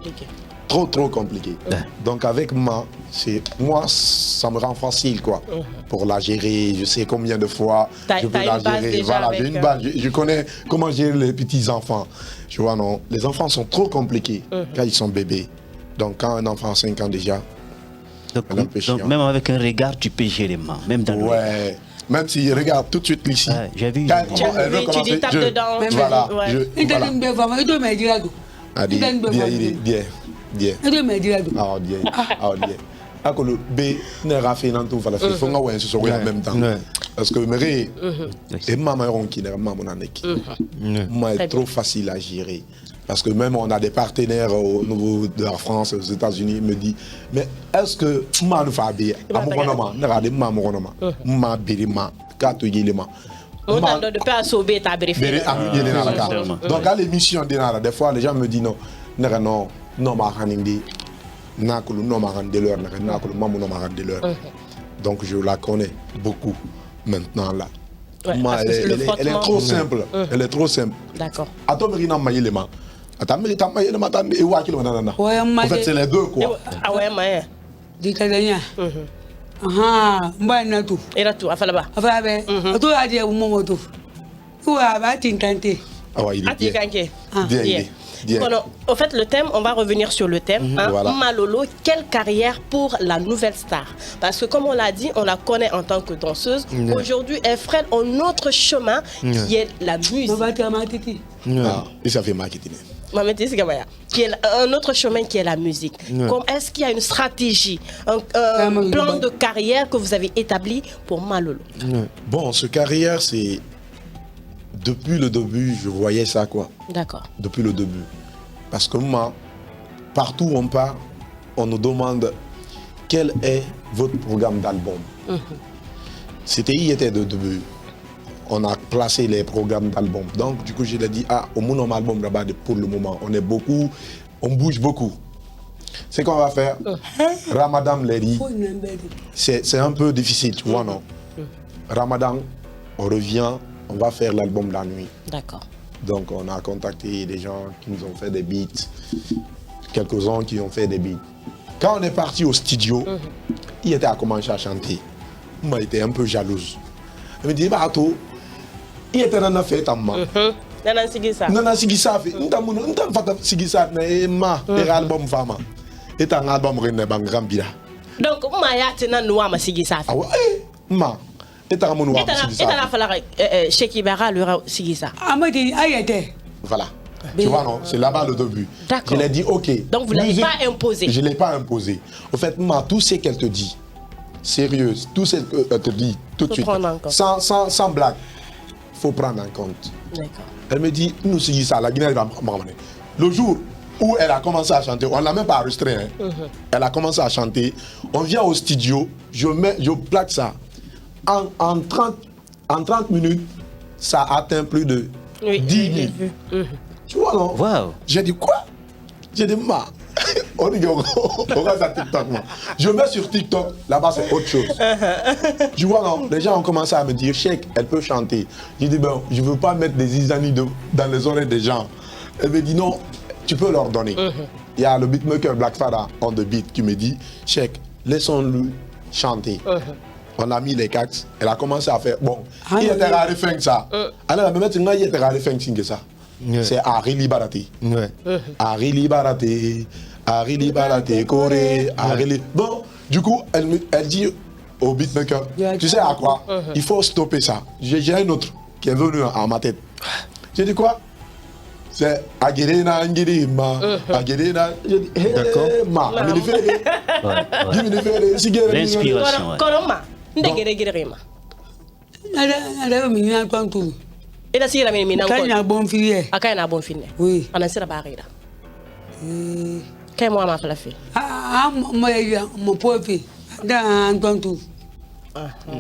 Trop compliqué. Donc avec moi, ça me rend facile quoi. Pour la gérer, je sais combien de fois je peux la gérer. Voilà, j'ai une base. Je connais comment gérer les petits enfants. Tu vois non, les enfants sont trop compliqués quand ils sont bébés. Donc quand un enfant a 5 ans déjà, donc même avec un regard, tu peux gérer mains, même dans ouais. Même si regarde tout de suite ici. J'ai vu. Tu dis tape dedans. Voilà. Akolo B ne rafi nan tout fala fi fonga wen so en même temps parce que méré et maman ron qui ne maman nanek moi est trop facile à gérer parce que même on a des partenaires au niveau de la France aux États-Unis me dit mais est-ce que ma nous fa bien amokonoma ne regarde maman ronoma ma birima ka to yelema de pas sauver ta briefing donc à l'émission des fois les gens me disent non ma hanindi donc je la connais beaucoup maintenant là. Ouais, elle est trop simple. Elle est trop simple. D'accord. En fait, c'est les deux quoi. Ah ouais, mais. En fait, le thème, on va revenir sur le thème. Voilà. Malolo, quelle carrière pour la nouvelle star? Parce que comme on l'a dit, on la connaît en tant que danseuse. Aujourd'hui, elle freine un autre chemin qui est la musique. Et ça fait marketing. Qui est un autre chemin qui est la musique. Est-ce qu'il y a une stratégie, un plan de carrière que vous avez établi pour Malolo? Bon, ce carrière, c'est... Depuis le début, je voyais ça quoi. D'accord. Depuis le début. Parce que moi, partout où on part, on nous demande quel est votre programme d'album. C'était il était de début. On a placé les programmes d'album. Donc du coup, je l'ai dit, au mon album là-bas pour le moment, on est beaucoup, on bouge beaucoup. C'est qu'on va faire. Ramadan Lady, c'est un peu difficile, tu vois, non? Ramadan, on revient. On va faire l'album la nuit. D'accord. Donc on a contacté des gens qui nous ont fait des beats, quelques-uns qui ont fait des beats. Quand on est parti au studio, il était à commencer à chanter. Moi, j'étais un peu jalouse. Il me dit, il était dans la fête à moi. Nana Sigisa. Nana Sigisa fait. N'tam fata Sigisa mais ma album fama. Et un album René Bangrambira. Donc Maya tena noa ma Sigisa. Ah ouais, ma. Et t'as fallu Cheikh Ibara le Sigisa. Voilà. Tu vois, non? C'est là-bas le début. Je l'ai dit, ok. Donc vous ne l'avez pas imposé? Je ne l'ai pas imposé. Au fait, tout ce qu'elle te dit, sérieuse, tout ce qu'elle te dit tout de suite, sans blague, faut prendre en compte. D'accord. Elle me dit, nous c'est ça, la Guinée va m'emmener. Le jour où elle a commencé à chanter, on ne l'a même pas enregistré, hein. Elle a commencé à chanter, on vient au studio, je plaque ça. En 30 minutes, ça atteint plus de 10 000. Tu vois, non? Wow. J'ai dit quoi? J'ai dit, on regarde ça TikTok, moi. Je mets sur TikTok, là-bas c'est autre chose. Tu vois, non? Les gens ont commencé à me dire, Cheikh, elle peut chanter. J'ai dit, ben, je ne veux pas mettre des isani dans les oreilles des gens. Elle me dit, non, tu peux leur donner. Il y a le beatmaker Black Fada on the beat qui me dit, Cheikh, laissons-le chanter. On a mis les cax, elle a commencé à faire, bon, il était rare fin que ça. Alors, maintenant, il était rare fin que ça. C'est Ari Libarati. Ari Libarati, Ari Libarati, Corée, Ari. Bon, du coup, elle dit au beatmaker, tu sais à quoi? Il faut stopper ça. J'ai un autre qui est venu à ma tête. J'ai dit quoi? C'est Agirena Ngirima, Agirena. D'accord. L'inspiration. Coloma, Ngirima. Ila sira mimi na Quand il y a un bon filet. Aka na bon filet. Oui. Ana sira barira. Kay mo ma fala fi. Mon profit. Dans ton tout.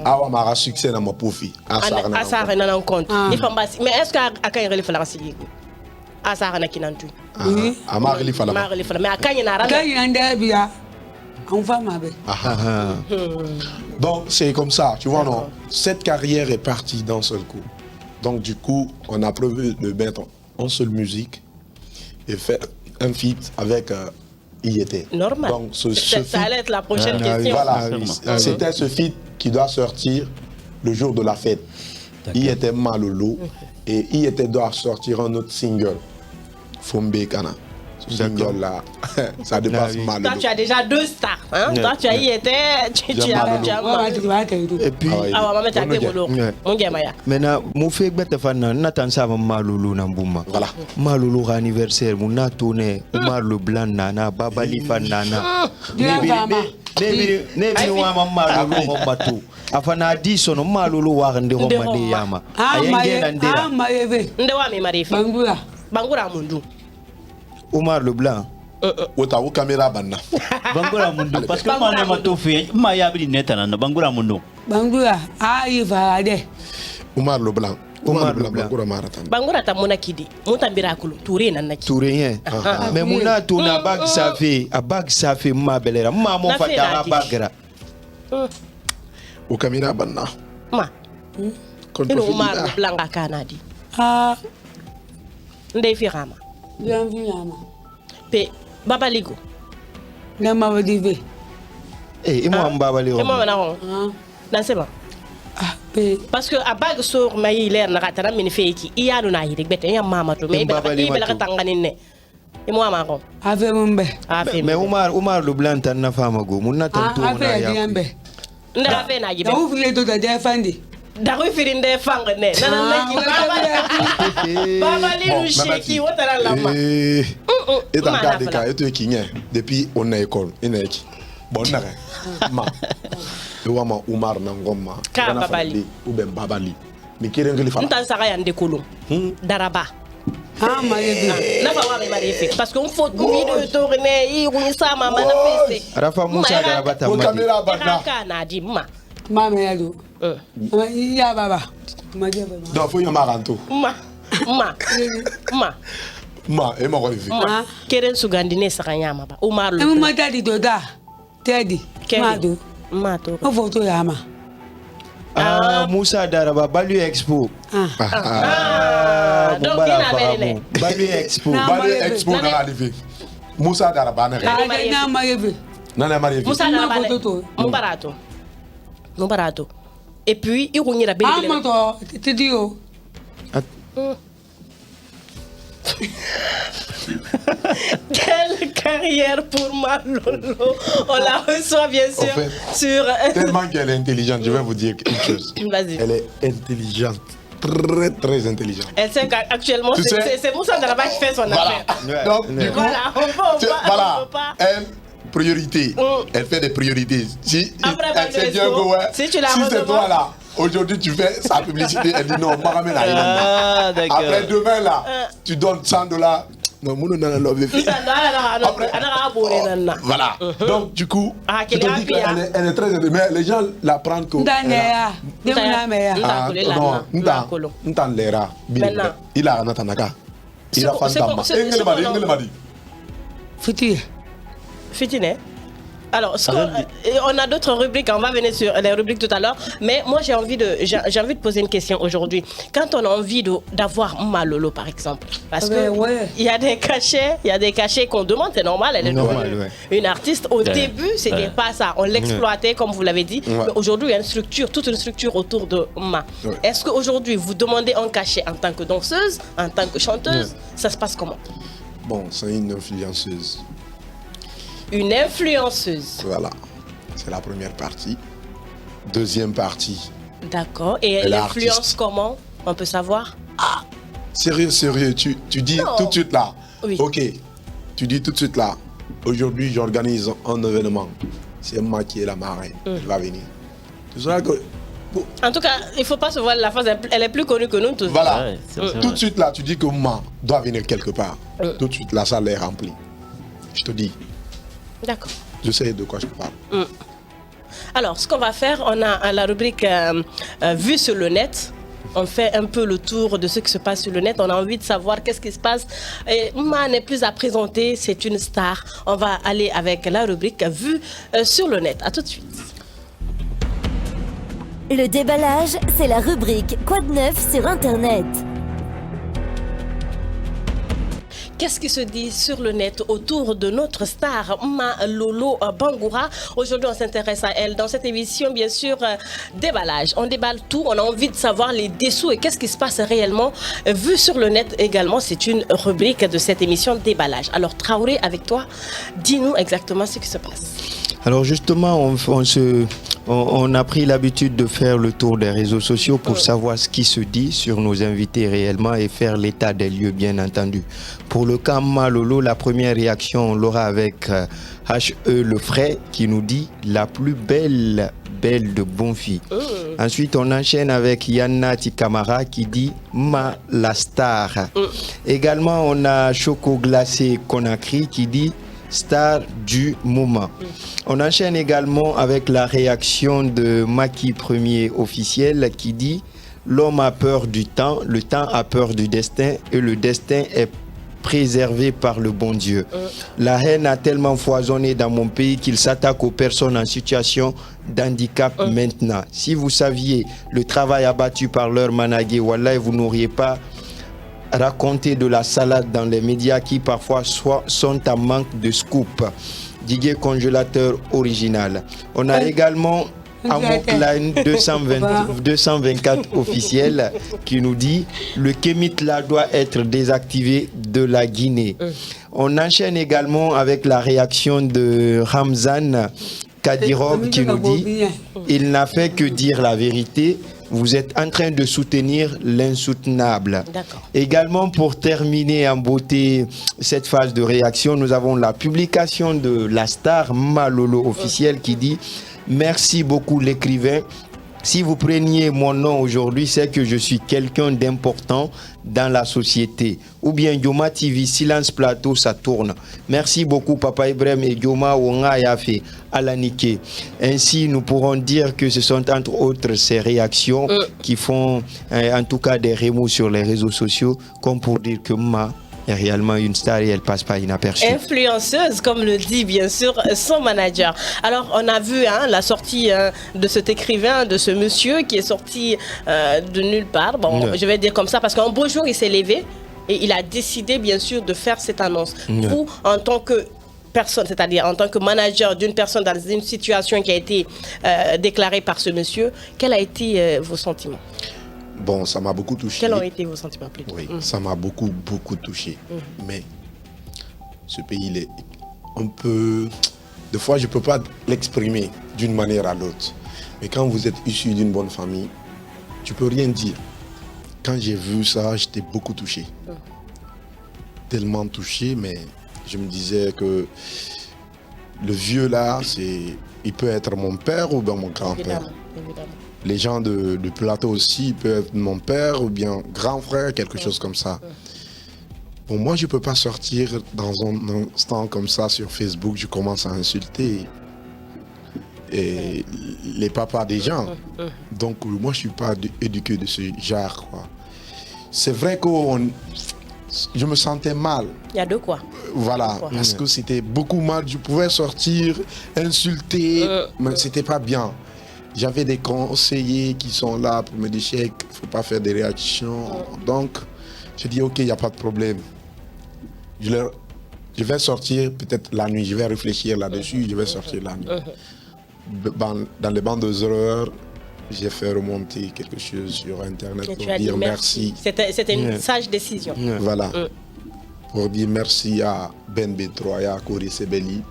Awa mara succès dans mon profit. Asara na nan compte. Mais est-ce que aka yele fala sigi? Asara na kinantu. Oui. Amara li fala. Mais aka na randa. Quand il y a un débia. On va m'aber. Donc c'est comme ça, tu vois, non? Cette carrière est partie d'un seul coup. Donc du coup, on a prévu de mettre en seule musique et faire un feat avec IET. Normal. Donc ça allait être la prochaine question. Voilà, c'était ce feat qui doit sortir le jour de la fête. IET Malolo et IET doit sortir un autre single, Fombe Kana. Ce single-là, ça dépasse Malolo. Toi, tu as déjà 2 stars. Hein? Toi, tu as IET, tu as et puis maintenant mon fait bête fan n'attend ça Malolo na Bouma. Voilà. Malolo anniversaire mon na tourné Omar le Blanc nana Babali fan nana. Ne wa Malolo bateau. Afana di sono Malolo wa rende Roma de yama. Ayenge na ndera. Ndewa me marifi. Bangura mundu. Omar le Blanc. Otawo caméra banna. Bangura mundu parce que moi ne mato fait ma yabri netana na Bangura mundu. Bangura ayi farade. Omar le Blanc. Omar le Blanc. Bangura ta mona kidi. Muta miracle touré na naki. Touré mais muna tuna bag ça fait ma belera. Ma mon fata bagra. Au caméra banna. Ma. Ino Omar le Blanc kanadi. Ndey firama. Bienvenue. Pe Babaligo. Na ma dive. Moi Babaligo. Moi na on. Na c'est bon. Parce que a bag sur mayi leer na ratana min feki iya no na yiri bete ya mama to me be la tangani ne. Moi ma ko. Ave mumbe. Mais Omar le Blanc tan na fama go mun na tan to na ya. Ndara fe na jibe. Vous voulez to da defandi. Daru firinde fang ne. Babali nous cheki wotara lama. Et dans le cas et tu qui depuis on est école ineki. Bon na ma. Le wama Omar Nangoma. Ka Babali ou ben Babali. Mais qui rengle fa. Ntan saka yande kolon. Daraba. Na fa wa me marifi parce qu'on faut vidéo tourner i runisa mama na fesse. Rafa Musa Daraba ta ma. Caméra bana. Kana di ma. Mama yado. Ya baba. Donc faut y amaranto. Ma et mon rêve. Keren sugandine sakanyama ba. Omar le. Mama tadi doda. Tedi. Mado. Mato. O photo yama. Musa Daraba Balu Expo. Donc il avait les. Balu Expo. Balu Expo na arrivé. Musa Daraba na arrivé. Na marié. Na marié. Musa Daraba. Mon barato. Et puis il rougit la belle. Ah mato, tu dis oh. Quelle carrière pour Malolo. On la reçoit bien sûr en fait, sur... Tellement qu'elle est intelligente, je vais vous dire une chose. Vas-y. Elle est intelligente. Très très intelligente. Elle sait qu'actuellement c'est Moussa Daraba qui fait son affaire. Donc du coup, voilà, on peut pas. Elle, priorité. Elle fait des priorités. Si après, elle sait bien que si tu la c'est toi là, Aujourd'hui, tu fais sa publicité, elle dit non, pas ramène à après demain, là, tu donnes $100. Non, voilà. Donc, du coup, je te dis qu'elle est très aimée, mais les gens la prennent comme. Il a Natanaka. Il a Fantama. Fitine. Alors, on a d'autres rubriques, on va venir sur les rubriques tout à l'heure, mais moi j'ai envie de poser une question aujourd'hui. Quand on a envie d'avoir Malolo par exemple, parce que il y a des cachets qu'on demande, c'est normal, elle est une artiste. Au début, c'était pas ça, on l'exploitait comme vous l'avez dit, mais aujourd'hui il y a une structure, toute une structure autour de Ma. Est-ce qu'aujourd'hui vous demandez un cachet en tant que danseuse, en tant que chanteuse, ça se passe comment? Bon, c'est une influenceuse. Une influenceuse. Voilà, c'est la première partie. Deuxième partie. D'accord. Et elle influence comment? On peut savoir? Ah, sérieux, tu dis tout de suite là. Oui. Ok, tu dis tout de suite là. Aujourd'hui, j'organise un événement. C'est moi qui est la marraine. Elle va venir. Tu sauras que... En tout cas, il ne faut pas se voir la face. Elle est plus connue que nous tous. Voilà. Tout de suite là, tu dis que moi doit venir quelque part. Tout de suite, la salle est remplie. Je te dis. D'accord. Je sais de quoi je parle. Alors, ce qu'on va faire, on a la rubrique Vue sur le net. On fait un peu le tour de ce qui se passe sur le net. On a envie de savoir qu'est-ce qui se passe. Ma n'est plus à présenter, c'est une star. On va aller avec la rubrique Vue sur le net. À tout de suite. Le déballage, c'est la rubrique Quoi de neuf sur Internet. Qu'est-ce qui se dit sur le net autour de notre star Malolo Bangoura? Aujourd'hui, on s'intéresse à elle dans cette émission, bien sûr, déballage. On déballe tout, on a envie de savoir les dessous et qu'est-ce qui se passe réellement. Vu sur le net également, c'est une rubrique de cette émission déballage. Alors, Traoré, avec toi, dis-nous exactement ce qui se passe. Alors justement, on a pris l'habitude de faire le tour des réseaux sociaux pour savoir ce qui se dit sur nos invités réellement et faire l'état des lieux, bien entendu. Pour le cas Malolo, la première réaction, on l'aura avec HE Le Frais qui nous dit « la plus belle de Bonfi ». Ensuite, on enchaîne avec Yanna Tikamara qui dit « Ma la star ». Également, on a Choco Glacé Conakry qui dit « star du moment ». On enchaîne également avec la réaction de Maki Premier officiel qui dit « l'homme a peur du temps, le temps a peur du destin et le destin est préservé par le bon Dieu. La haine a tellement foisonné dans mon pays qu'il s'attaque aux personnes en situation d'handicap maintenant. Si vous saviez le travail abattu par leur managé, wallah, vous n'auriez pas raconter de la salade dans les médias qui parfois sont en manque de scoop. Diguet congélateur original. On a également Amokline 224 officiel qui nous dit le Kemitla doit être désactivé de la Guinée. On enchaîne également avec la réaction de Ramzan Kadirov qui nous dit il n'a fait que dire la vérité. Vous êtes en train de soutenir l'insoutenable. Également, pour terminer en beauté cette phase de réaction, nous avons la publication de la star Malolo officielle qui dit « Merci beaucoup l'écrivain. Si vous preniez mon nom aujourd'hui, c'est que je suis quelqu'un d'important dans la société. » Ou bien Yoma TV, Silence Plateau, ça tourne. Merci beaucoup Papa Ibrahim et Yoma Wonga Yafe Alanike. Ainsi, nous pourrons dire que ce sont entre autres ces réactions qui font en tout cas des remous sur les réseaux sociaux, comme pour dire que Ma est réellement une star et elle passe pas inaperçue. Influenceuse, comme le dit bien sûr son manager. Alors, on a vu la sortie de cet écrivain, de ce monsieur qui est sorti de nulle part. Bon, je vais dire comme ça, parce qu'un beau jour, il s'est levé et il a décidé bien sûr de faire cette annonce. Vous, en tant que personne, c'est-à-dire en tant que manager d'une personne dans une situation qui a été déclarée par ce monsieur, quels ont été vos sentiments? Bon, ça m'a beaucoup touché. Quels ont été vos sentiments plutôt? Oui, ça m'a beaucoup touché. Mais ce pays, il est un peu... Des fois, je ne peux pas l'exprimer d'une manière à l'autre. Mais quand vous êtes issu d'une bonne famille, tu ne peux rien dire. Quand j'ai vu ça, j'étais beaucoup touché. Tellement touché, mais je me disais que le vieux là, il peut être mon père ou bien mon grand-père. Évidemment. les gens du plateau aussi peuvent être mon père ou bien grand frère, quelque chose comme ça. Pour moi, je ne peux pas sortir dans un instant comme ça sur Facebook, je commence à insulter les papas des gens. Donc moi, je ne suis pas éduqué de ce genre, quoi. C'est vrai que je me sentais mal. Il y a de quoi. Voilà, parce que c'était beaucoup mal. Je pouvais sortir, insulter, mais c'était pas bien. J'avais des conseillers qui sont là pour me dire, Cheikh, il ne faut pas faire des réactions. Donc, je dis, ok, il n'y a pas de problème. Je vais sortir peut-être la nuit, je vais réfléchir là-dessus, je vais sortir la nuit. Dans les bandes de horreurs, j'ai fait remonter quelque chose sur Internet pour dire merci. C'était une sage décision. Voilà. Pour dire merci à Ben B3 et à Kori Sebeli,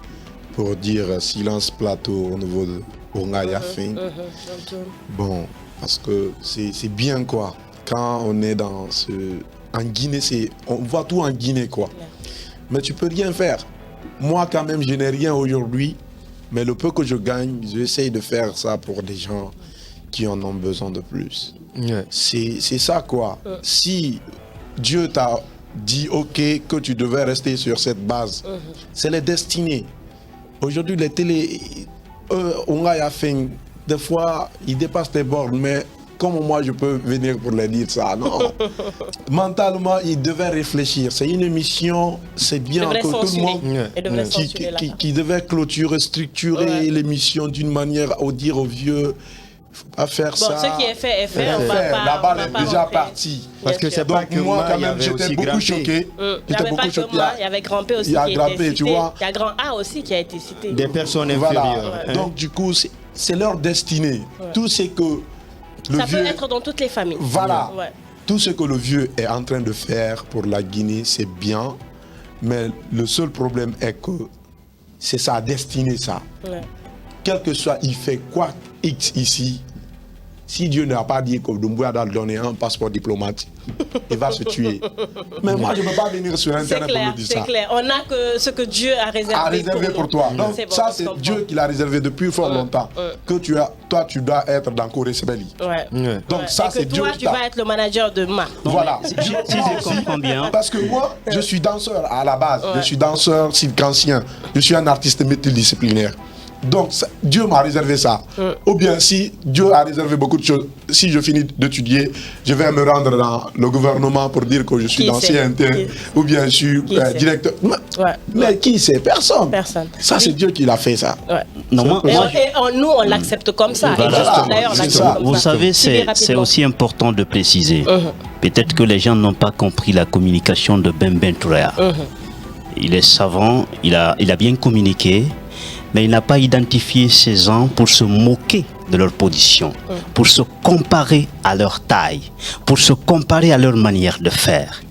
pour dire silence plateau au niveau de Ongaya Fin. Bon, parce que c'est bien, quoi. Quand on est en Guinée, on voit tout en Guinée, quoi. Mais tu peux rien faire. Moi, quand même, je n'ai rien aujourd'hui, mais le peu que je gagne, j'essaye de faire ça pour des gens qui en ont besoin de plus. C'est ça, quoi. Si Dieu t'a dit, ok, que tu devais rester sur cette base, c'est les destinées. Aujourd'hui, les télé, on a fait, des fois, ils dépassent les bornes, mais comment moi je peux venir pour leur dire ça? Non. Mentalement, ils devaient réfléchir. C'est une émission, c'est bien que tout le monde qui devait clôturer, structurer l'émission d'une manière à dire aux vieux, il ne faut pas faire ça. Ce qui est fait est fait. La balle est déjà partie. Parce que c'est pas que moi, quand même, j'étais beaucoup choqué. Il n'y avait pas que moi, il y avait Grand P aussi qui a été cité. Il y a Grand A aussi qui a été cité. Des personnes inférieures. Donc du coup, c'est leur destinée. Tout ce que ça peut être dans toutes les familles. Voilà. Tout ce que le vieux est en train de faire pour la Guinée, c'est bien. Mais le seul problème est que c'est sa destinée, ça. Quel que soit, il fait quoi X ici. Si Dieu n'a pas dit que Doumbouya doit donner un passeport diplomatique, il va se tuer. Mais moi, je ne peux pas venir sur Internet pour me dire ça. C'est clair. On n'a que ce que Dieu a réservé pour toi. Donc ça, c'est Dieu qui l'a réservé depuis fort longtemps. Que toi, tu dois être dans Kori Sebeli. Donc ça, c'est Dieu qui tu vas être le manager de Ma. Voilà. Si je comprends bien. Parce que moi, je suis danseur à la base. Je suis danseur circassien. Je suis un artiste multidisciplinaire. Donc Dieu m'a réservé ça. Ou bien si Dieu a réservé beaucoup de choses, si je finis d'étudier, je vais me rendre dans le gouvernement pour dire que je suis dans CNT, ou bien je suis directeur. Mais qui sait? Personne. Ça, c'est Dieu qui l'a fait, ça. Non, nous, on l'accepte comme ça. D'ailleurs, vous savez, c'est aussi important de préciser. Peut-être que les gens n'ont pas compris la communication de Ben Touré. Il est savant, il a bien communiqué, mais il n'a pas identifié ces gens pour se moquer de leur position, pour se comparer à leur taille, pour se comparer à leur manière de faire.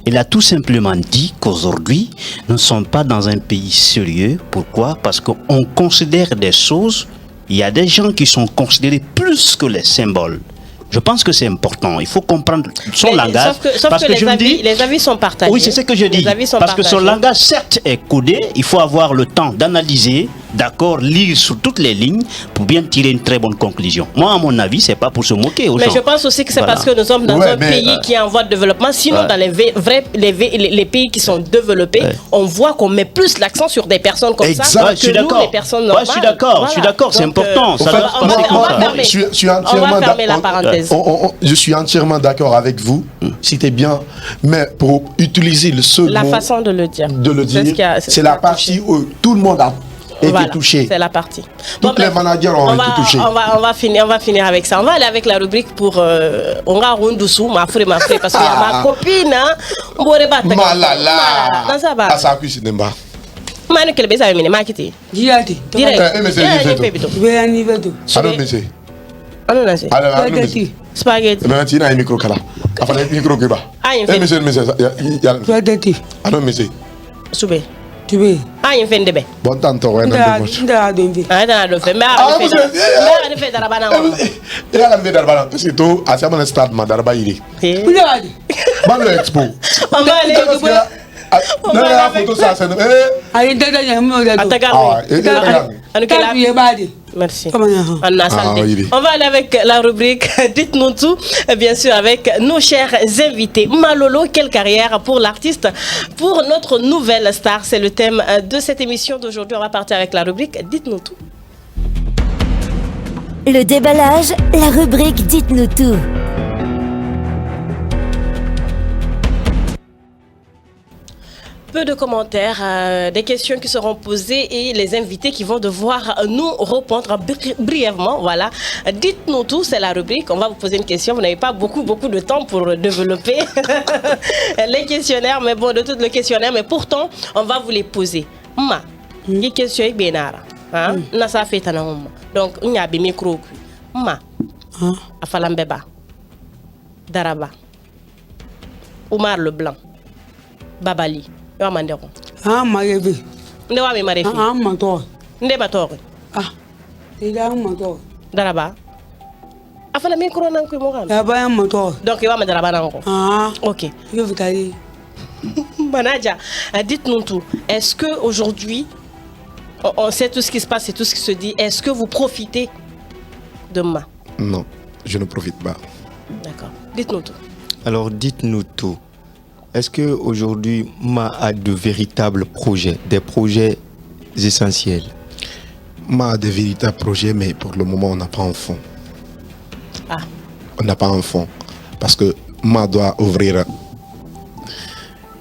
Il a tout simplement dit qu'aujourd'hui, nous ne sommes pas dans un pays sérieux. Pourquoi? Parce qu'on considère des choses, il y a des gens qui sont considérés plus que les symboles. Je pense que c'est important. Il faut comprendre son langage. Sauf que les avis sont partagés. Oui, c'est ce que je dis. Parce que son langage, certes, est codé. Il faut avoir le temps d'analyser, d'accord, lire sur toutes les lignes pour bien tirer une très bonne conclusion. Moi, à mon avis, c'est pas pour se moquer aux gens. Mais je pense aussi que c'est parce que nous sommes dans un pays qui est en voie de développement. Sinon, dans les pays qui sont développés, on voit qu'on met plus l'accent sur des personnes comme ça que nous, les personnes normales. Je suis d'accord, c'est important. On va fermer la parenthèse. Je suis entièrement d'accord avec vous, c'était bien, mais pour utiliser le seul mot, la façon de le dire, c'est la partie où tout le monde a été touché. C'est la partie. Tous les managers ont été touchés. On va finir avec ça. On va aller avec la rubrique pour on va Rondoussou, ma frère, parce qu'il y a ma copine. Malala. Ça va. Ça cuit c'est Nemba. Manu kele besa mine makiti. Direct. Spaghetti. Spaghetti. Mais tu as un micro là. Enfin, un micro qui va. Monsieur. Spaghetti. Alors, monsieur. Soube. Tu veux? Ah, il fait de bé. Bon temps, tu as un peu. Ah, tu as fait. Mais tu fait d'arabana. Il a fait d'arabana. C'est tout. À ce moment-là, stade, ma d'araba il est. Dans l'expo. On va aller. Non, la photo, ça, c'est... Merci. On va aller avec la rubrique Dites-nous tout, bien sûr, avec nos chers invités. Malolo, quelle carrière pour l'artiste, pour notre nouvelle star. C'est le thème de cette émission d'aujourd'hui. On va partir avec la rubrique Dites-nous tout. Le déballage, la rubrique Dites-nous tout. Peu de commentaires, des questions qui seront posées et les invités qui vont devoir nous répondre brièvement. Voilà. Dites-nous tout, c'est la rubrique. On va vous poser une question. Vous n'avez pas beaucoup de temps pour développer les questionnaires, mais bon, de tout le questionnaire, mais pourtant, on va vous les poser. Ma, les questions sont bien hein? Nasa fait un homme. Donc, il y a des micros. Ma, Afalambeba, Daraba, Omar Leblanc, Babali. Ah, Marevi. Nde wa mi Marevi. Ah, Mator. Nde Mator. Ah, Ida Mator. Daraba. Afala micro nan ko mo kan. Daraba Mator. Donc il va me Daraba nan ko. Ah, OK. Je vous dis. Manaja, dites-nous tout. Est-ce que aujourd'hui on sait tout ce qui se passe et tout ce qui se dit. Est-ce que vous profitez de Ma? Non, je ne profite pas. D'accord. Dites-nous tout. Alors dites-nous tout. Est-ce qu'aujourd'hui, Ma a de véritables projets, des projets essentiels? Ma a de véritables projets, mais pour le moment, on n'a pas un fonds. Ah. On n'a pas un fonds. Parce que Ma doit ouvrir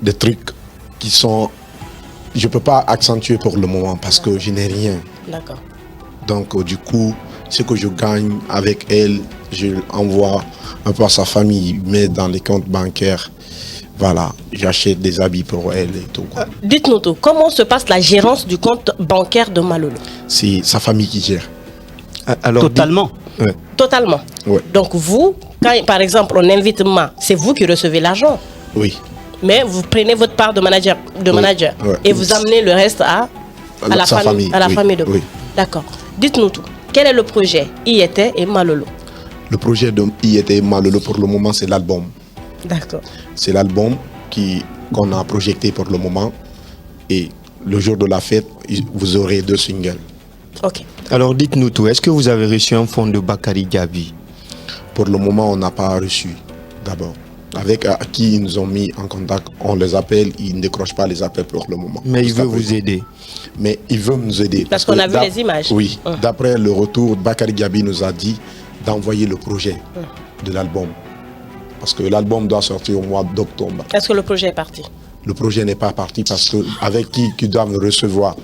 des trucs qui sont... Je ne peux pas accentuer pour le moment parce que je n'ai rien. D'accord. Donc, du coup, ce que je gagne avec elle, je l'envoie un peu à sa famille, mais dans les comptes bancaires. Voilà, j'achète des habits pour elle et tout. Dites-nous tout, comment se passe la gérance du compte bancaire de Malolo? C'est sa famille qui gère. Alors, totalement. Ouais. Totalement. Ouais. Donc vous, quand par exemple on invite Ma, c'est vous qui recevez l'argent. Oui. Mais vous prenez votre part de manager, Ouais. Et vous amenez le reste à la famille, à la famille de Ma. Oui. D'accord. Dites-nous tout. Quel est le projet IET et Malolo? Le projet de IET et Malolo pour le moment, c'est l'album. D'accord. C'est l'album qu'on a projeté pour le moment. Et le jour de la fête, vous aurez 2 singles. Ok. Alors dites-nous tout, est-ce que vous avez reçu un fonds de Bakary Gabi? Pour le moment, on n'a pas reçu d'abord. Avec qui ils nous ont mis en contact, on les appelle, ils ne décrochent pas les appels pour le moment. Mais il veut vous aider. Mais il veut nous aider. Parce qu'on a vu les images. Oui. D'après le retour, Bakary Gabi nous a dit d'envoyer le projet de l'album. Parce que l'album doit sortir au mois d'octobre. Est-ce que le projet est parti? Le projet n'est pas parti parce que avec qui doivent recevoir,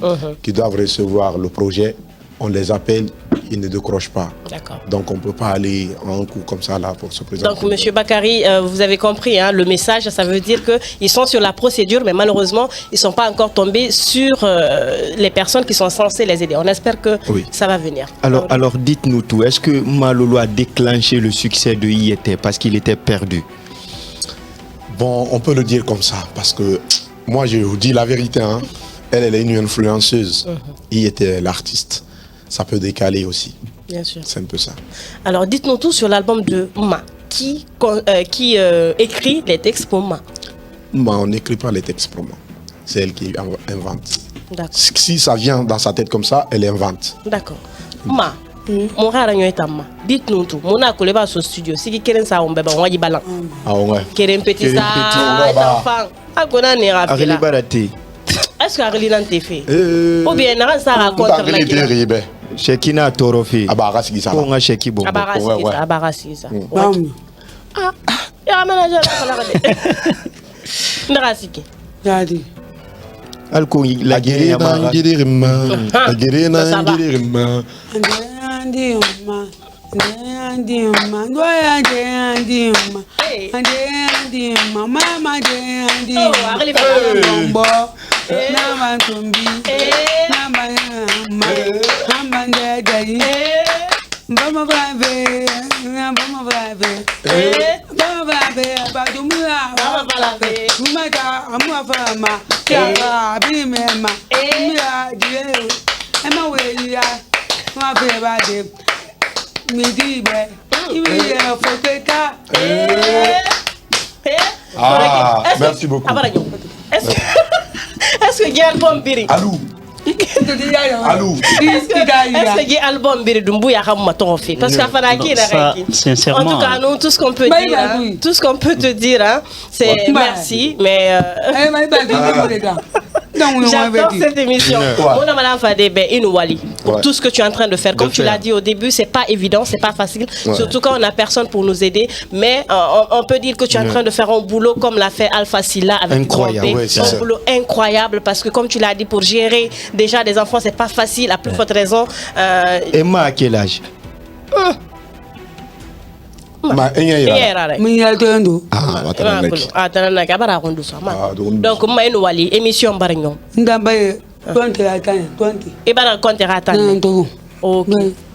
le projet, on les appelle, ils ne décrochent pas. D'accord. Donc on ne peut pas aller en coup comme ça là pour se présenter. Donc Monsieur Bakary, vous avez compris hein, le message, ça veut dire qu'ils sont sur la procédure, mais malheureusement, ils ne sont pas encore tombés sur les personnes qui sont censées les aider. On espère que ça va venir. Alors dites-nous tout, est-ce que Malolo a déclenché le succès de IET parce qu'il était perdu? Bon, on peut le dire comme ça, parce que moi je vous dis la vérité, hein, elle est une influenceuse, IET l'artiste. Ça peut décaler aussi. Bien sûr. C'est un peu ça. Alors, dites-nous tout sur l'album de Ma. Qui écrit les textes pour Ma? Ma, on n'écrit pas les textes pour moi. C'est elle qui invente. D'accord. Si ça vient dans sa tête comme ça, elle invente. D'accord. Ma, mon rare est à Ma. Dites-nous tout. Mon accolé va au studio. Si qui keren ça, on bébé, on va y balan. Ah ouais. Keren petit ça, enfant. Ah, qu'on a né Areli Barate. Est-ce qu'Areli n'a pas fait? Ou bien, ça raconte la guerre. Shekina Torofi. Abarasi ça. On a Sheki bon. Abarasi ça. Ah, il y a un manager là. Ndrasiki. Jadi. Alko la guerre na ngirima. La guerre na ngirima. Andi umma. Andi umma. Doya andi umma. Andi umma. Mama andi umma. Oh, Areli bombo. Nama tumbi. Nama umma. Hamba ndedai. Bama brave. Bama brave. Bama brave. Badumura. Bama brave. Mumata amua fama. Tiara bimema. Mira die. Ema weya. Ma feba de. Midibe. Iwe foketa. Ah, merci beaucoup. Est-ce Est-ce que il y a album biri? Alou. Alou. Est-ce que il y a album biri d'Umbuya Ramaton fait? Parce qu'à Fanaki, sincèrement. En tout cas, nous, tout ce qu'on peut dire, tout ce qu'on peut te dire, c'est merci, mais. J'adore cette émission. Pour tout ce que tu es en train de faire. Comme tu l'as dit au début, c'est pas évident, c'est pas facile. Surtout quand on n'a personne pour nous aider. Mais on peut dire que tu es en train de faire un boulot comme l'a fait Alpha Silla avec incroyable, un boulot incroyable parce que comme tu l'as dit, pour gérer déjà des enfants, c'est pas facile. À plus forte raison. Emma, à quel âge? Donc Wali émission Barignon. Ok,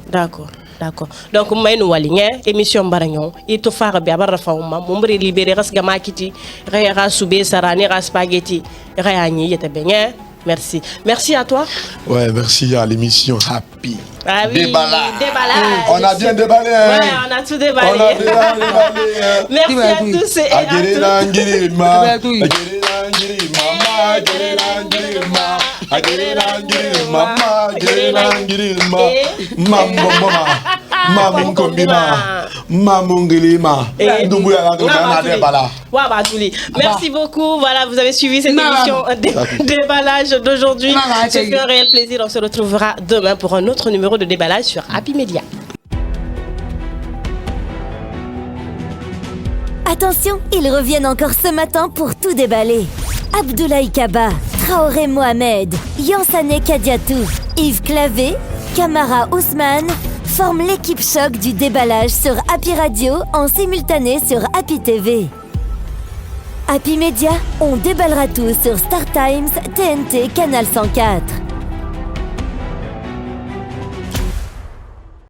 d'accord. D'accord. Donc Wali émission Barignon. Il te fera bien mon libéré Rasgamakiti, Raya Soubé, Sarani, Spaghetti, Rayani, merci. Merci à toi. Ouais, merci à l'émission Happy. Ah oui, déballage. On a bien déballé. Hein? Ouais, on a tout déballé. On a bien déballé. Merci à tous et à Merci beaucoup. Voilà, vous avez suivi cette émission déballage d'aujourd'hui. C'est fait un réel plaisir. On se retrouvera demain pour un autre numéro de déballage sur Happy Media. Attention, ils reviennent encore ce matin pour tout déballer. Abdoulaye Kaba, Traoré Mohamed, Yansane Kadiatou, Yves Clavé, Kamara Ousmane forment l'équipe choc du déballage sur Happy Radio en simultané sur Happy TV. Happy Media, on déballera tout sur Star Times, TNT, Canal 104.